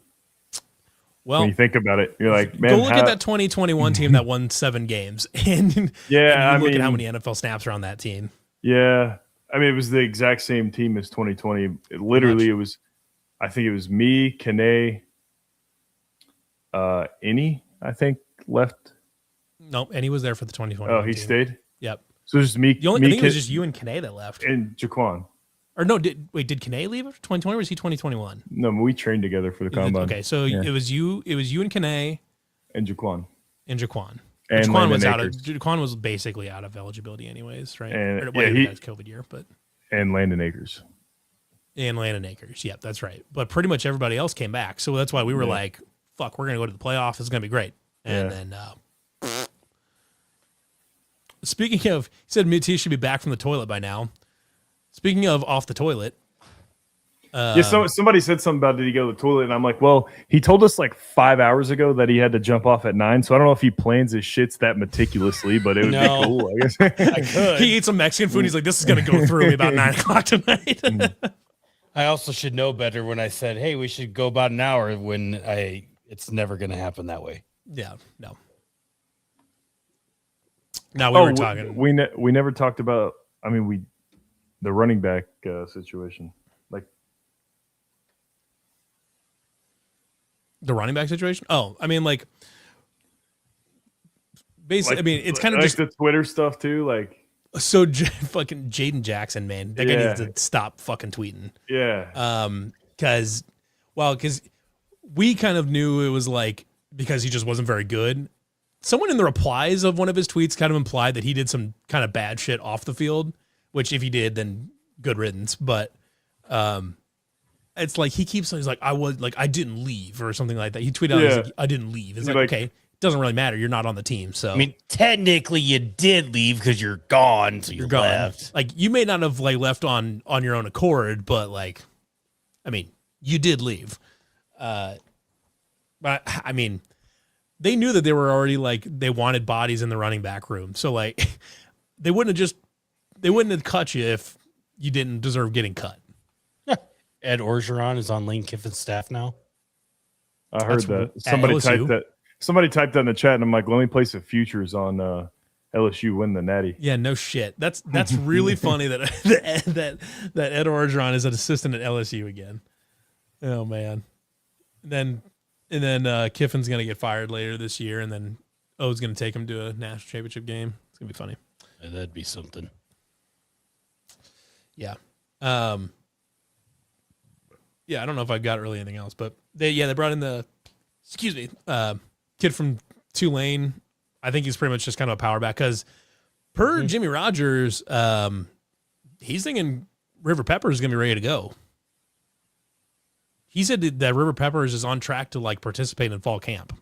Well, when you think about it, you're like, man, go look at that 2021 team that won 7 games, and look at how many NFL snaps are on that team. Yeah, I mean, it was the exact same team as 2020. It was, I think it was me, Kane, Innie, I think left. Nope, and he was there for the 2020. Oh, he stayed? Yep. So just me. I think it was just you and Kane that left. And Jaquan. Or no, did Kane leave after 2020 or was he 2021? No, we trained together for the combine. Okay, so it was you and Kane and Jaquan. And Jaquan. And Jaquan was Jaquan was basically out of eligibility anyways, right? And he had his COVID year, but and Landon Akers. And Landon Akers. Yep, that's right. But pretty much everybody else came back. So that's why we were like, fuck, we're gonna go to the playoffs. It's gonna be great. And then speaking of, he said Muti should be back from the toilet by now. Speaking of off the toilet. Somebody said something about did he go to the toilet, and I'm like, well, he told us like 5 hours ago that he had to jump off at 9, so I don't know if he plans his shits that meticulously, but it would be cool, I guess. I could. He ate some Mexican food. He's like, this is going to go through me about 9 o'clock tonight. I also should know better when I said, hey, we should go about an hour when it's never going to happen that way. Yeah, no. Now we were talking. We never talked about, the running back situation. The running back situation? Oh, basically, it's kind of just the Twitter stuff too. So fucking Jaden Jackson, man, that guy needs to stop fucking tweeting. Yeah. Because we kind of knew it was because he just wasn't very good. Someone in the replies of one of his tweets kind of implied that he did some kind of bad shit off the field, which if he did, then good riddance. But it's he's like, I didn't leave or something like that. He tweeted out, he's like, I didn't leave. It's okay, it doesn't really matter. You're not on the team. So technically you did leave because you're gone. So you're gone. Left. You may not have left on your own accord, but you did leave. But they knew that they were already they wanted bodies in the running back room. So they wouldn't have cut you if you didn't deserve getting cut. Ed Orgeron is on Lane Kiffin's staff now. I heard that. Somebody typed that in the chat, and I'm like, let me place the futures on LSU win the Natty. Yeah, no shit. That's really funny that Ed Orgeron is an assistant at LSU again. Oh man. And then Kiffin's gonna get fired later this year, and then O's gonna take him to a national championship game. It's gonna be funny. Yeah, that'd be something. Yeah. Yeah, I don't know if I've got really anything else, but they brought in the kid from Tulane. I think he's pretty much just kind of a power back because per Jimmy Rogers, he's thinking River Peppers is gonna be ready to go. He said that River Peppers is on track to participate in fall camp,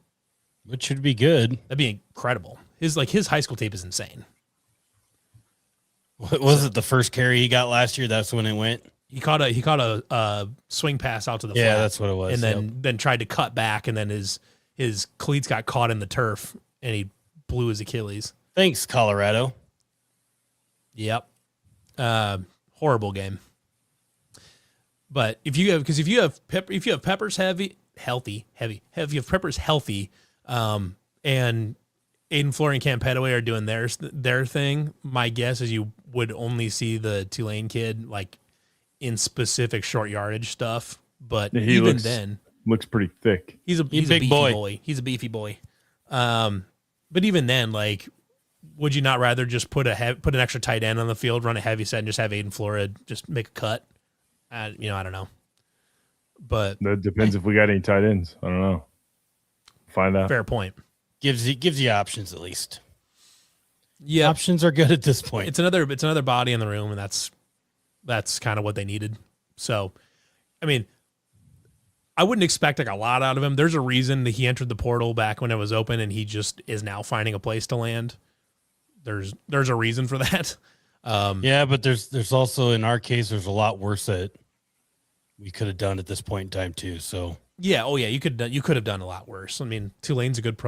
which should be good. That'd be incredible. His high school tape is insane. What was it? The first carry he got last year? That's when it went. He caught a swing pass out to the flat. Yeah, that's what it was. And then tried to cut back, and then his cleats got caught in the turf, and he blew his Achilles. Thanks, Colorado. Yep. Horrible game. But if you have Peppers healthy, and Aiden Flory and Cam Petaway are doing their thing, my guess is you would only see the Tulane kid in specific short yardage stuff. But then looks pretty thick. He's a big boy. He's a beefy boy. But even then, would you not rather just put an extra tight end on the field, run a heavy set, and just have Aiden Flory just make a cut? I don't know. But that depends if we got any tight ends. I don't know. Find out. Fair point. Gives you options at least. Yeah, options are good at this point. It's another body in the room, and that's kind of what they needed. So, I wouldn't expect a lot out of him. There's a reason that he entered the portal back when it was open, and he just is now finding a place to land. There's a reason for that. Yeah, but there's also, in our case, there's a lot worse that we could have done at this point in time too. So yeah, you could have done a lot worse. Tulane's a good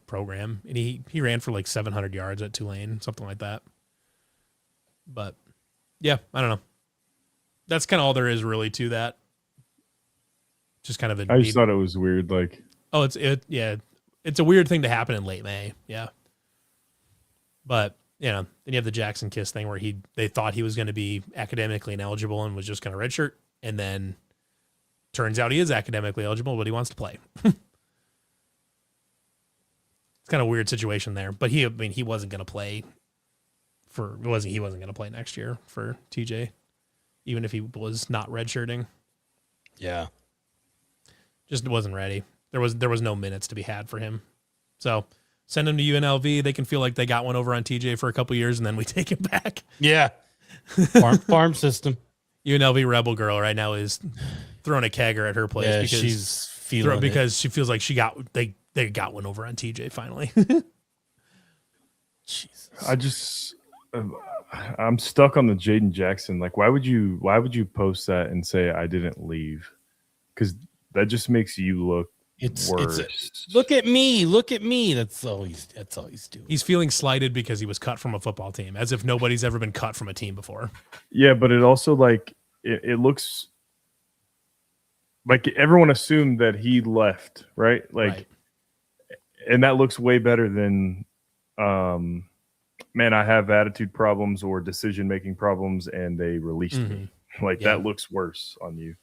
program, and he ran for 700 yards at Tulane, something like that. But yeah, I don't know. That's kind of all there is really to that. Just kind of I just thought it was weird. It's a weird thing to happen in late May. Yeah, but then you have the Jackson Kiss thing where they thought he was going to be academically ineligible and was just going to redshirt, and then turns out he is academically eligible, but he wants to play. It's kind of a weird situation there, but he wasn't going to play he wasn't going to play next year for TJ, even if he was not redshirting. Yeah. Just wasn't ready. There was no minutes to be had for him. So send him to UNLV. They can feel like they got one over on TJ for a couple years, and then we take him back. Yeah. Farm system. UNLV Rebel Girl right now is throwing a kegger at her place because she's feeling because she feels like they got one over on TJ finally. Jesus. I'm stuck on the Jaden Jackson. Like, why would you post that and say I didn't leave? Because that just makes you look worse. Look at me. That's all he's doing. He's feeling slighted because he was cut from a football team, as if nobody's ever been cut from a team before. Yeah, but it also like it looks like everyone assumed that he left, right? Like, right. And that looks way better than, man, I have attitude problems or decision-making problems, and they released me. Like, that looks worse on you.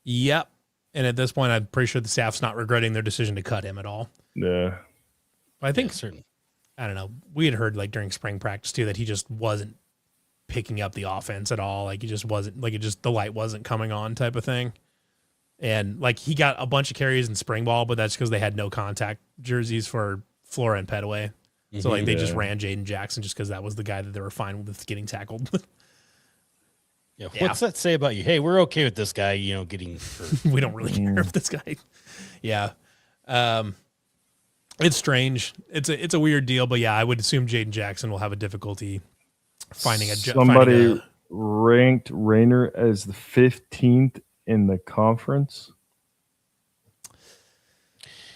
Yep. And at this point, I'm pretty sure the staff's not regretting their decision to cut him at all. Yeah. I think, certainly. I don't know. We had heard like during spring practice too that he just wasn't picking up the offense at all. Like he just wasn't, like the light wasn't coming on type of thing. And like he got a bunch of carries in spring ball, but that's because they had no contact jerseys for Flora and Petaway. So like they just ran Jaden Jackson just because that was the guy that they were fine with getting tackled. Yeah. What's that say about you? Hey, we're okay with this guy, getting hurt. We don't really care if this guy. Yeah. It's strange. It's a weird deal, but yeah, I would assume Jaden Jackson will have a difficulty finding somebody ranked Rayner as the 15th in the conference.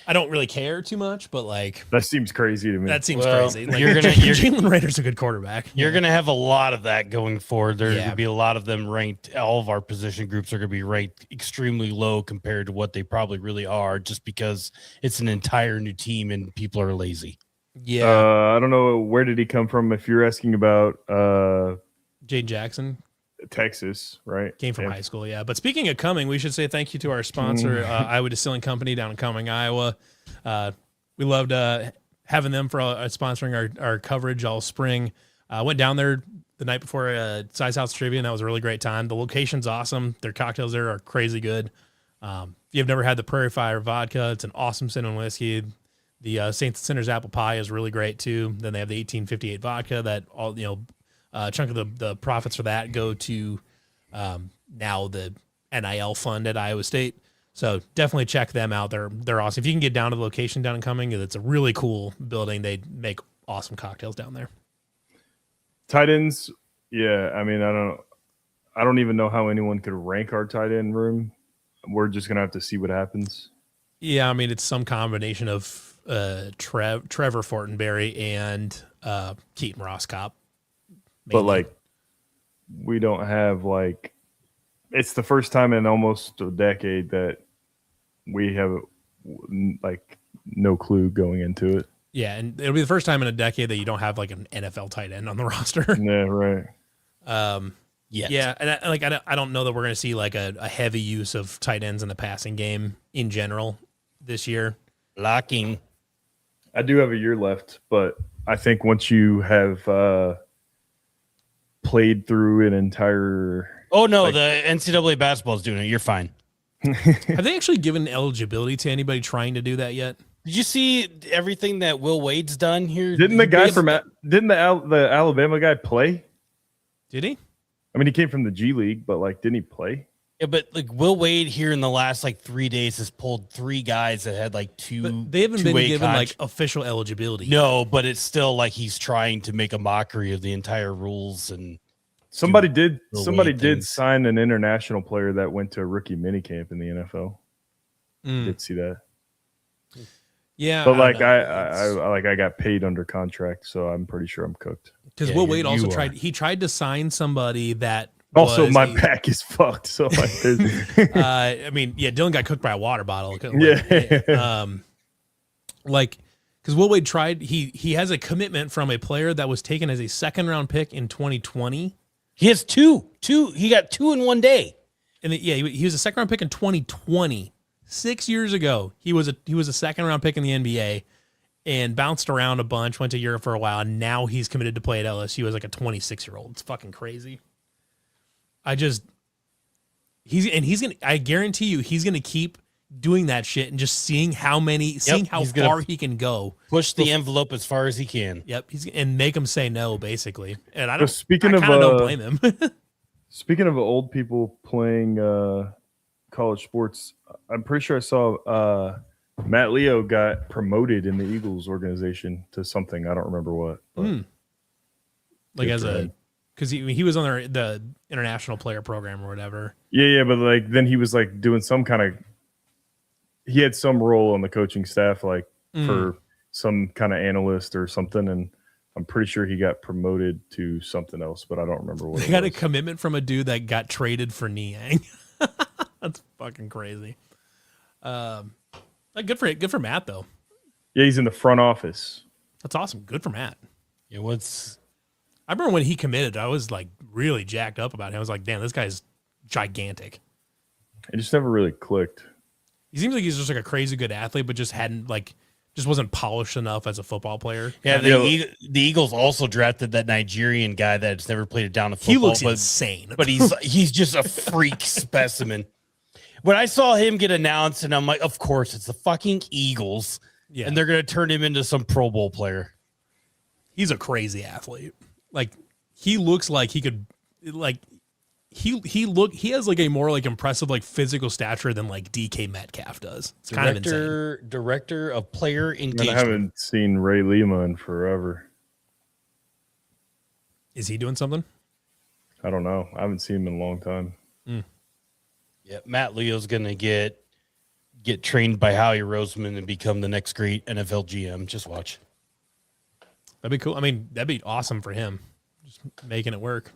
I don't really care too much, but like that seems crazy to me. That seems crazy. Like, you're Jalen Rayner's a good quarterback. You're gonna have a lot of that going forward. There's gonna be a lot of them ranked. All of our position groups are gonna be ranked extremely low compared to what they probably really are, just because it's an entire new team and people are lazy. Yeah. I don't know, where did he come from? If you're asking about Jaden Jackson. Texas, right? Came from high school, yeah. But speaking of Cumming, we should say thank you to our sponsor, Iowa Distilling Company down in Cumming, Iowa. We loved having them for sponsoring our coverage all spring. Went down there the night before Size House Trivia, and that was a really great time. The location's awesome. Their cocktails there are crazy good. If you've never had the Prairie Fire vodka, it's an awesome cinnamon whiskey. The Saints and Sinners apple pie is really great too. Then they have the 1858 vodka that all a chunk of the profits for that go to now the NIL fund at Iowa State. So definitely check them out. They're awesome. If you can get down to the location down in Cumming, it's a really cool building. They make awesome cocktails down there. Tight ends, yeah. I mean, I don't even know how anyone could rank our tight end room. We're just gonna have to see what happens. Yeah, I mean, it's some combination of Trevor Fortenberry and Keaton Roscop. Mainly. But like, we don't have like, it's the first time in almost a decade that we have like no clue going into it. Yeah, and it'll be the first time in a decade that you don't have like an NFL tight end on the roster. Yeah, right. Yeah, and I don't know that we're going to see like a heavy use of tight ends in the passing game in general this year. Locking. I do have a year left, but I think once you have played through an entire... Oh, no, the NCAA basketball is doing it. You're fine. Have they actually given eligibility to anybody trying to do that yet? Did you see everything that Will Wade's done here? Didn't the Alabama guy play? Did he? I mean, he came from the G League, but like, didn't he play? Yeah, but like Will Wade here in the last like 3 days has pulled 3 guys that had like but they haven't been given like official eligibility. No, but it's still like he's trying to make a mockery of the entire rules. And somebody did sign an international player that went to a rookie minicamp in the NFL. Did see that. Yeah, but like I got paid under contract, so I'm pretty sure I'm cooked. Because Will Wade also tried to sign somebody that also my back is fucked. So like, I mean, yeah, Dylan got cooked by a water bottle. Yeah, like because Will Wade tried. He has a commitment from a player that was taken as a 2nd-round pick in 2020. He has two. He got 2 in 1 day. And he was a 2nd-round pick in 2020. 6 years ago, he was a 2nd-round pick in the NBA and bounced around a bunch, went to Europe for a while, and now he's committed to play at LSU as like a 26-year-old. It's fucking crazy. I guarantee you he's gonna keep doing that shit and just seeing how far he can go. Push the envelope as far as he can. Yep. And make him say no, basically. And I kind of don't blame him. Speaking of old people playing college sports, I'm pretty sure I saw Matt Leo got promoted in the Eagles organization to something. I don't remember what. Like because he was on the international player program or whatever. Yeah, but like then he was like doing some kind of. He had some role on the coaching staff, like for some kind of analyst or something, and I'm pretty sure he got promoted to something else, but I don't remember what. They got a commitment from a dude that got traded for Niang. That's fucking crazy. Good for Matt though. Yeah, he's in the front office. That's awesome. Good for Matt. Yeah, I remember when he committed, I was like really jacked up about him. I was like, damn, this guy's gigantic. It just never really clicked. He seems like he's just like a crazy good athlete, but just wasn't polished enough as a football player. Yeah, the Eagles also drafted that Nigerian guy that's never played a down of football. He looks insane. But he's just a freak specimen. When I saw him get announced, and I'm like, of course, it's the fucking Eagles. Yeah. And they're going to turn him into some Pro Bowl player. He's a crazy athlete. Like, he looks like he could, like, he has like a more like impressive like physical stature than like DK Metcalf does. It's kind of insane. Director of player engagement. I haven't seen Ray Lima in forever. Is he doing something? I don't know. I haven't seen him in a long time. Yeah, Matt Leo's gonna get trained by Howie Roseman and become the next great NFL GM. Just watch. That'd be cool. I mean, that'd be awesome for him. Just making it work.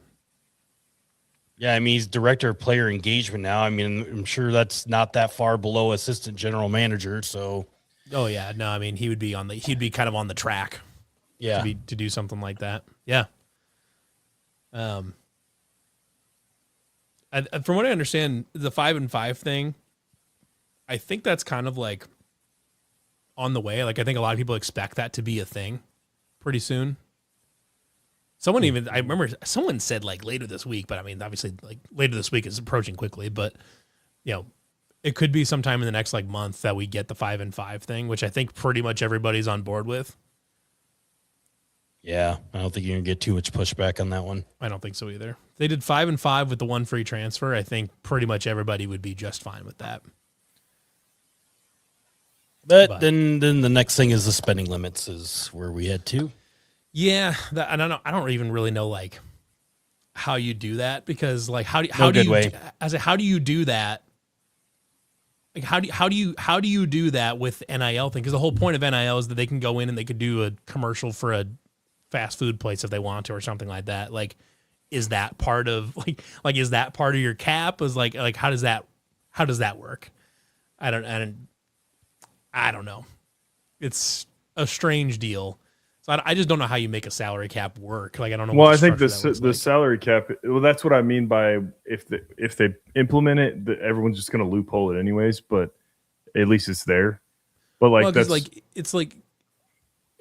Yeah, I mean, he's director of player engagement now. I mean, I'm sure that's not that far below assistant general manager. So, oh yeah, no, I mean, he'd be kind of on the track. Yeah, to do something like that. Yeah. From what I understand, the 5-5 thing, I think that's kind of like on the way. Like, I think a lot of people expect that to be a thing pretty soon. I remember someone said like later this week, but I mean, obviously like later this week is approaching quickly, but you know, it could be sometime in the next like month that we get the 5-5 thing, which I think pretty much everybody's on board with. Yeah. I don't think you're gonna get too much pushback on that one. I don't think so either. If they did 5-5 with the one free transfer, I think pretty much everybody would be just fine with that. But then the next thing is the spending limits is where we head to. Yeah, and I don't even really know like how you do that, because like how do you do that? Like how do you do that with NIL thing? Because the whole point of NIL is that they can go in and they could do a commercial for a fast food place if they want to or something like that. Like, is that part of like is that part of your cap? Is like how does that work? I don't know. It's a strange deal. So I just don't know how you make a salary cap work. Like, I don't know. Well, I think the salary cap. Well, that's what I mean by if they implement it, everyone's just going to loophole it anyways. But at least it's there. But like that's like it's like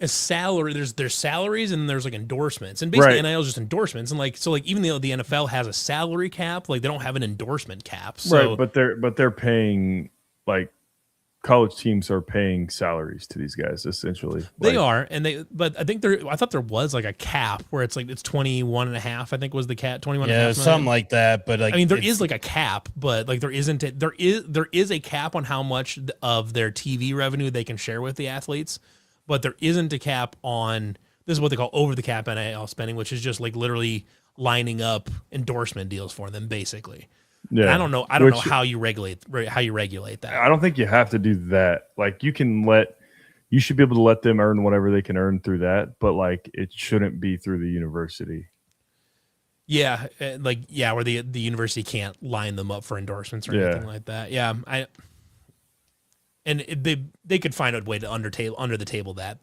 a salary. There's salaries and there's like endorsements, and basically NIL is just endorsements. And like so like even though the NFL has a salary cap, like they don't have an endorsement cap. So, right, but they're paying like. College teams are paying salaries to these guys essentially. They are, but I think I thought there was like a cap where it's 21.5. I think was the cap 21. Yeah, something like that. But like, I mean, there is like a cap, but like there is a cap on how much of their TV revenue they can share with the athletes, but there isn't a cap on this is what they call over the cap NIL spending, which is just like literally lining up endorsement deals for them, basically. Yeah, and I don't know how you regulate that. I don't think you have to do that. Like you should be able to let them earn whatever they can earn through that, but like it shouldn't be through the university. Yeah, where the university can't line them up for endorsements or anything like that. Yeah, they could find a way to under the table that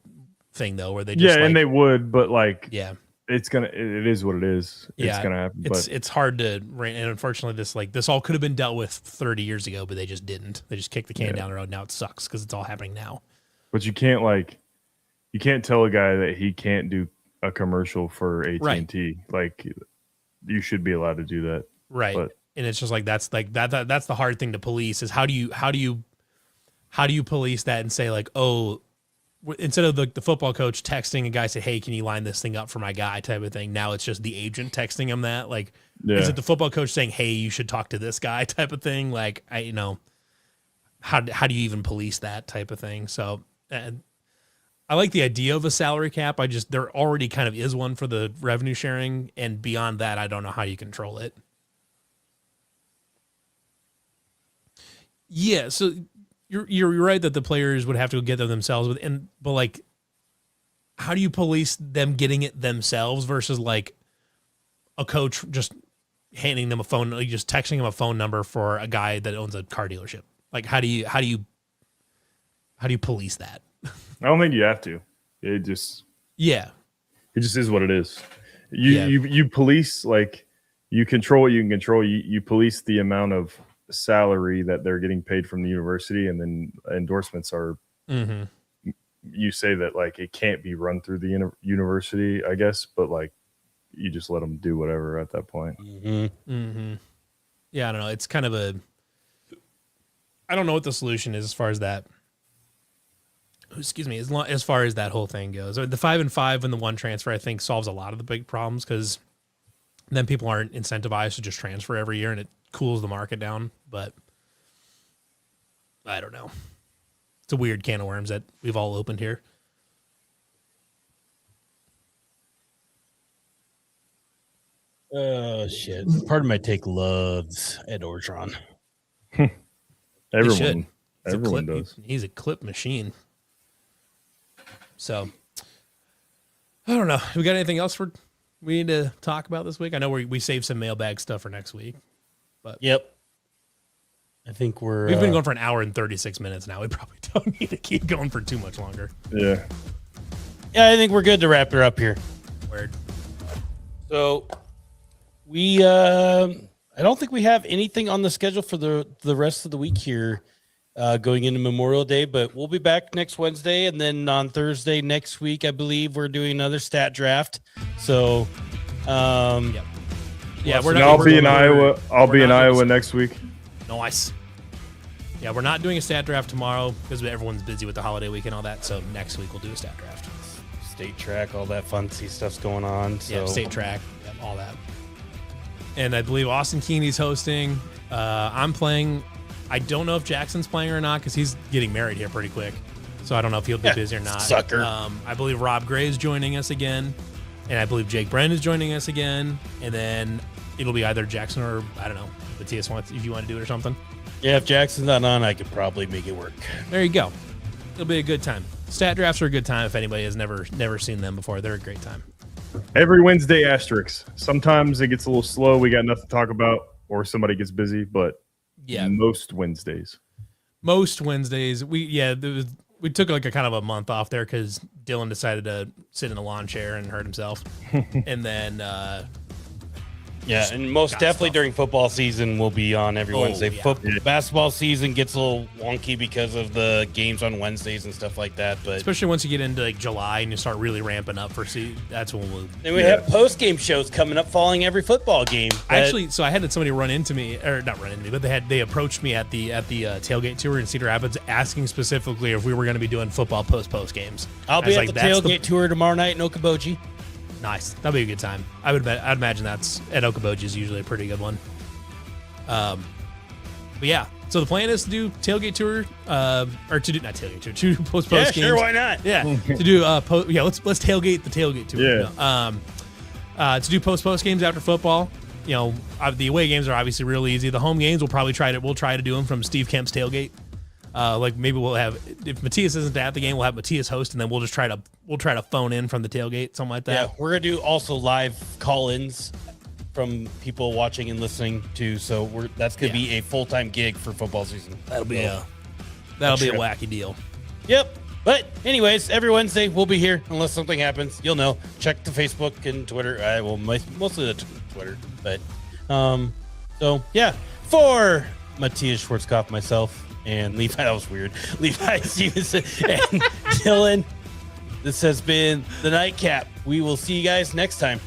thing though, where they just and they would, but like yeah. It is what it is. Yeah, it's gonna happen. It's hard to, and unfortunately, this all could have been dealt with 30 years ago, but they just didn't. They just kicked the can down the road. Now it sucks because it's all happening now. But you can't tell a guy that he can't do a commercial for AT&T. Like you should be allowed to do that. Right. But, and it's just like that's the hard thing to police is how do you police that and say like, oh, instead of the football coach texting a guy say, hey, can you line this thing up for my guy type of thing, now it's just the agent texting him that, like, is it the football coach saying, hey, you should talk to this guy type of thing? Like, how do you even police that type of thing? So I like the idea of a salary cap. There already kind of is one for the revenue sharing, and beyond that, I don't know how you control it. Yeah, so you're right that the players would have to go get them themselves, but like, how do you police them getting it themselves versus like a coach just handing them a phone, like just texting them a phone number for a guy that owns a car dealership? Like, how do you police that? I don't think you have to. It just is what it is. You police, like, you control what you can control. You police the amount of salary that they're getting paid from the university, and then endorsements are. Mm-hmm. You say that like it can't be run through the university, I guess, but like you just let them do whatever at that point. Mm-hmm. Mm-hmm. Yeah, I don't know. It's kind of I don't know what the solution is as far as that. Excuse me, as far as that whole thing goes. The 5-5 and the one transfer, I think, solves a lot of the big problems because then people aren't incentivized to just transfer every year, and it cools the market down. But I don't know. It's a weird can of worms that we've all opened here. Oh, shit. Part of my take loves Ed Orgeron. Everyone does. He's a clip machine. So, I don't know. We got anything else we need to talk about this week? I know we saved some mailbag stuff for next week. But yep. I think we've been going for an hour and 36 minutes now. We probably don't need to keep going for too much longer. Yeah. Yeah, I think we're good to wrap her up here. Word. So, I don't think we have anything on the schedule for the rest of the week here. Going into Memorial Day, but we'll be back next Wednesday, and then on Thursday next week, I believe we're doing another stat draft. So, yep. Yeah, I'll be in Iowa. I'll be in Iowa next week. Nice. Yeah, we're not doing a stat draft tomorrow because everyone's busy with the holiday week and all that. So next week we'll do a stat draft. State track, all that fancy stuff's going on. So. Yeah, state track, all that. And I believe Austin Keeney's hosting. I'm playing. I don't know if Jackson's playing or not because he's getting married here pretty quick. So I don't know if he'll be busy or not. Sucker. I believe Rob Gray is joining us again. And I believe Jake Brennan is joining us again. And then it'll be either Jackson or, I don't know, Matthias wants, if you want to do it or something. Yeah, if Jackson's not on, I could probably make it work. There you go. It'll be a good time. Stat drafts are a good time if anybody has never seen them before. They're a great time. Every Wednesday asterisk. Sometimes it gets a little slow. We got nothing to talk about, or somebody gets busy, but yeah, most Wednesdays. We took like a kind of a month off there because Dylan decided to sit in a lawn chair and hurt himself. And then and most definitely during football season we'll be on every Wednesday. Basketball season gets a little wonky because of the games on Wednesdays and stuff like that, but especially once you get into like July and you start really ramping up for that's when we'll. And we have post game shows coming up following every football game. So I had somebody run into me, or not run into me, but they approached me at the tailgate tour in Cedar Rapids asking specifically if we were going to be doing football post games. I'll be at the tailgate tour tomorrow night in Okoboji. Nice. That'd be a good time. I'd imagine that's at Okoboji is usually a pretty good one. But yeah, so the plan is to do tailgate tour, or to do not tailgate tour, to do post games. Sure, why not? Yeah, to do let's tailgate the tailgate tour. Yeah. To do post games after football. You know, the away games are obviously real easy. The home games we'll try to do them from Steve Kemp's tailgate. Like maybe we'll have, if Matthias isn't at the game, we'll have Matthias host, and then we'll try to phone in from the tailgate, something like that. Yeah, we're gonna do also live call-ins from people watching and listening too. So that's gonna be a full-time gig for football season. That'll be a wacky deal. Yep. But anyways, every Wednesday we'll be here unless something happens. You'll know. Check the Facebook and Twitter. Mostly the Twitter. But so yeah, for Matthias Schwarzkopf, myself, and Levi, that was weird. Levi Stevenson and Dylan. This has been the Nightcap. We will see you guys next time.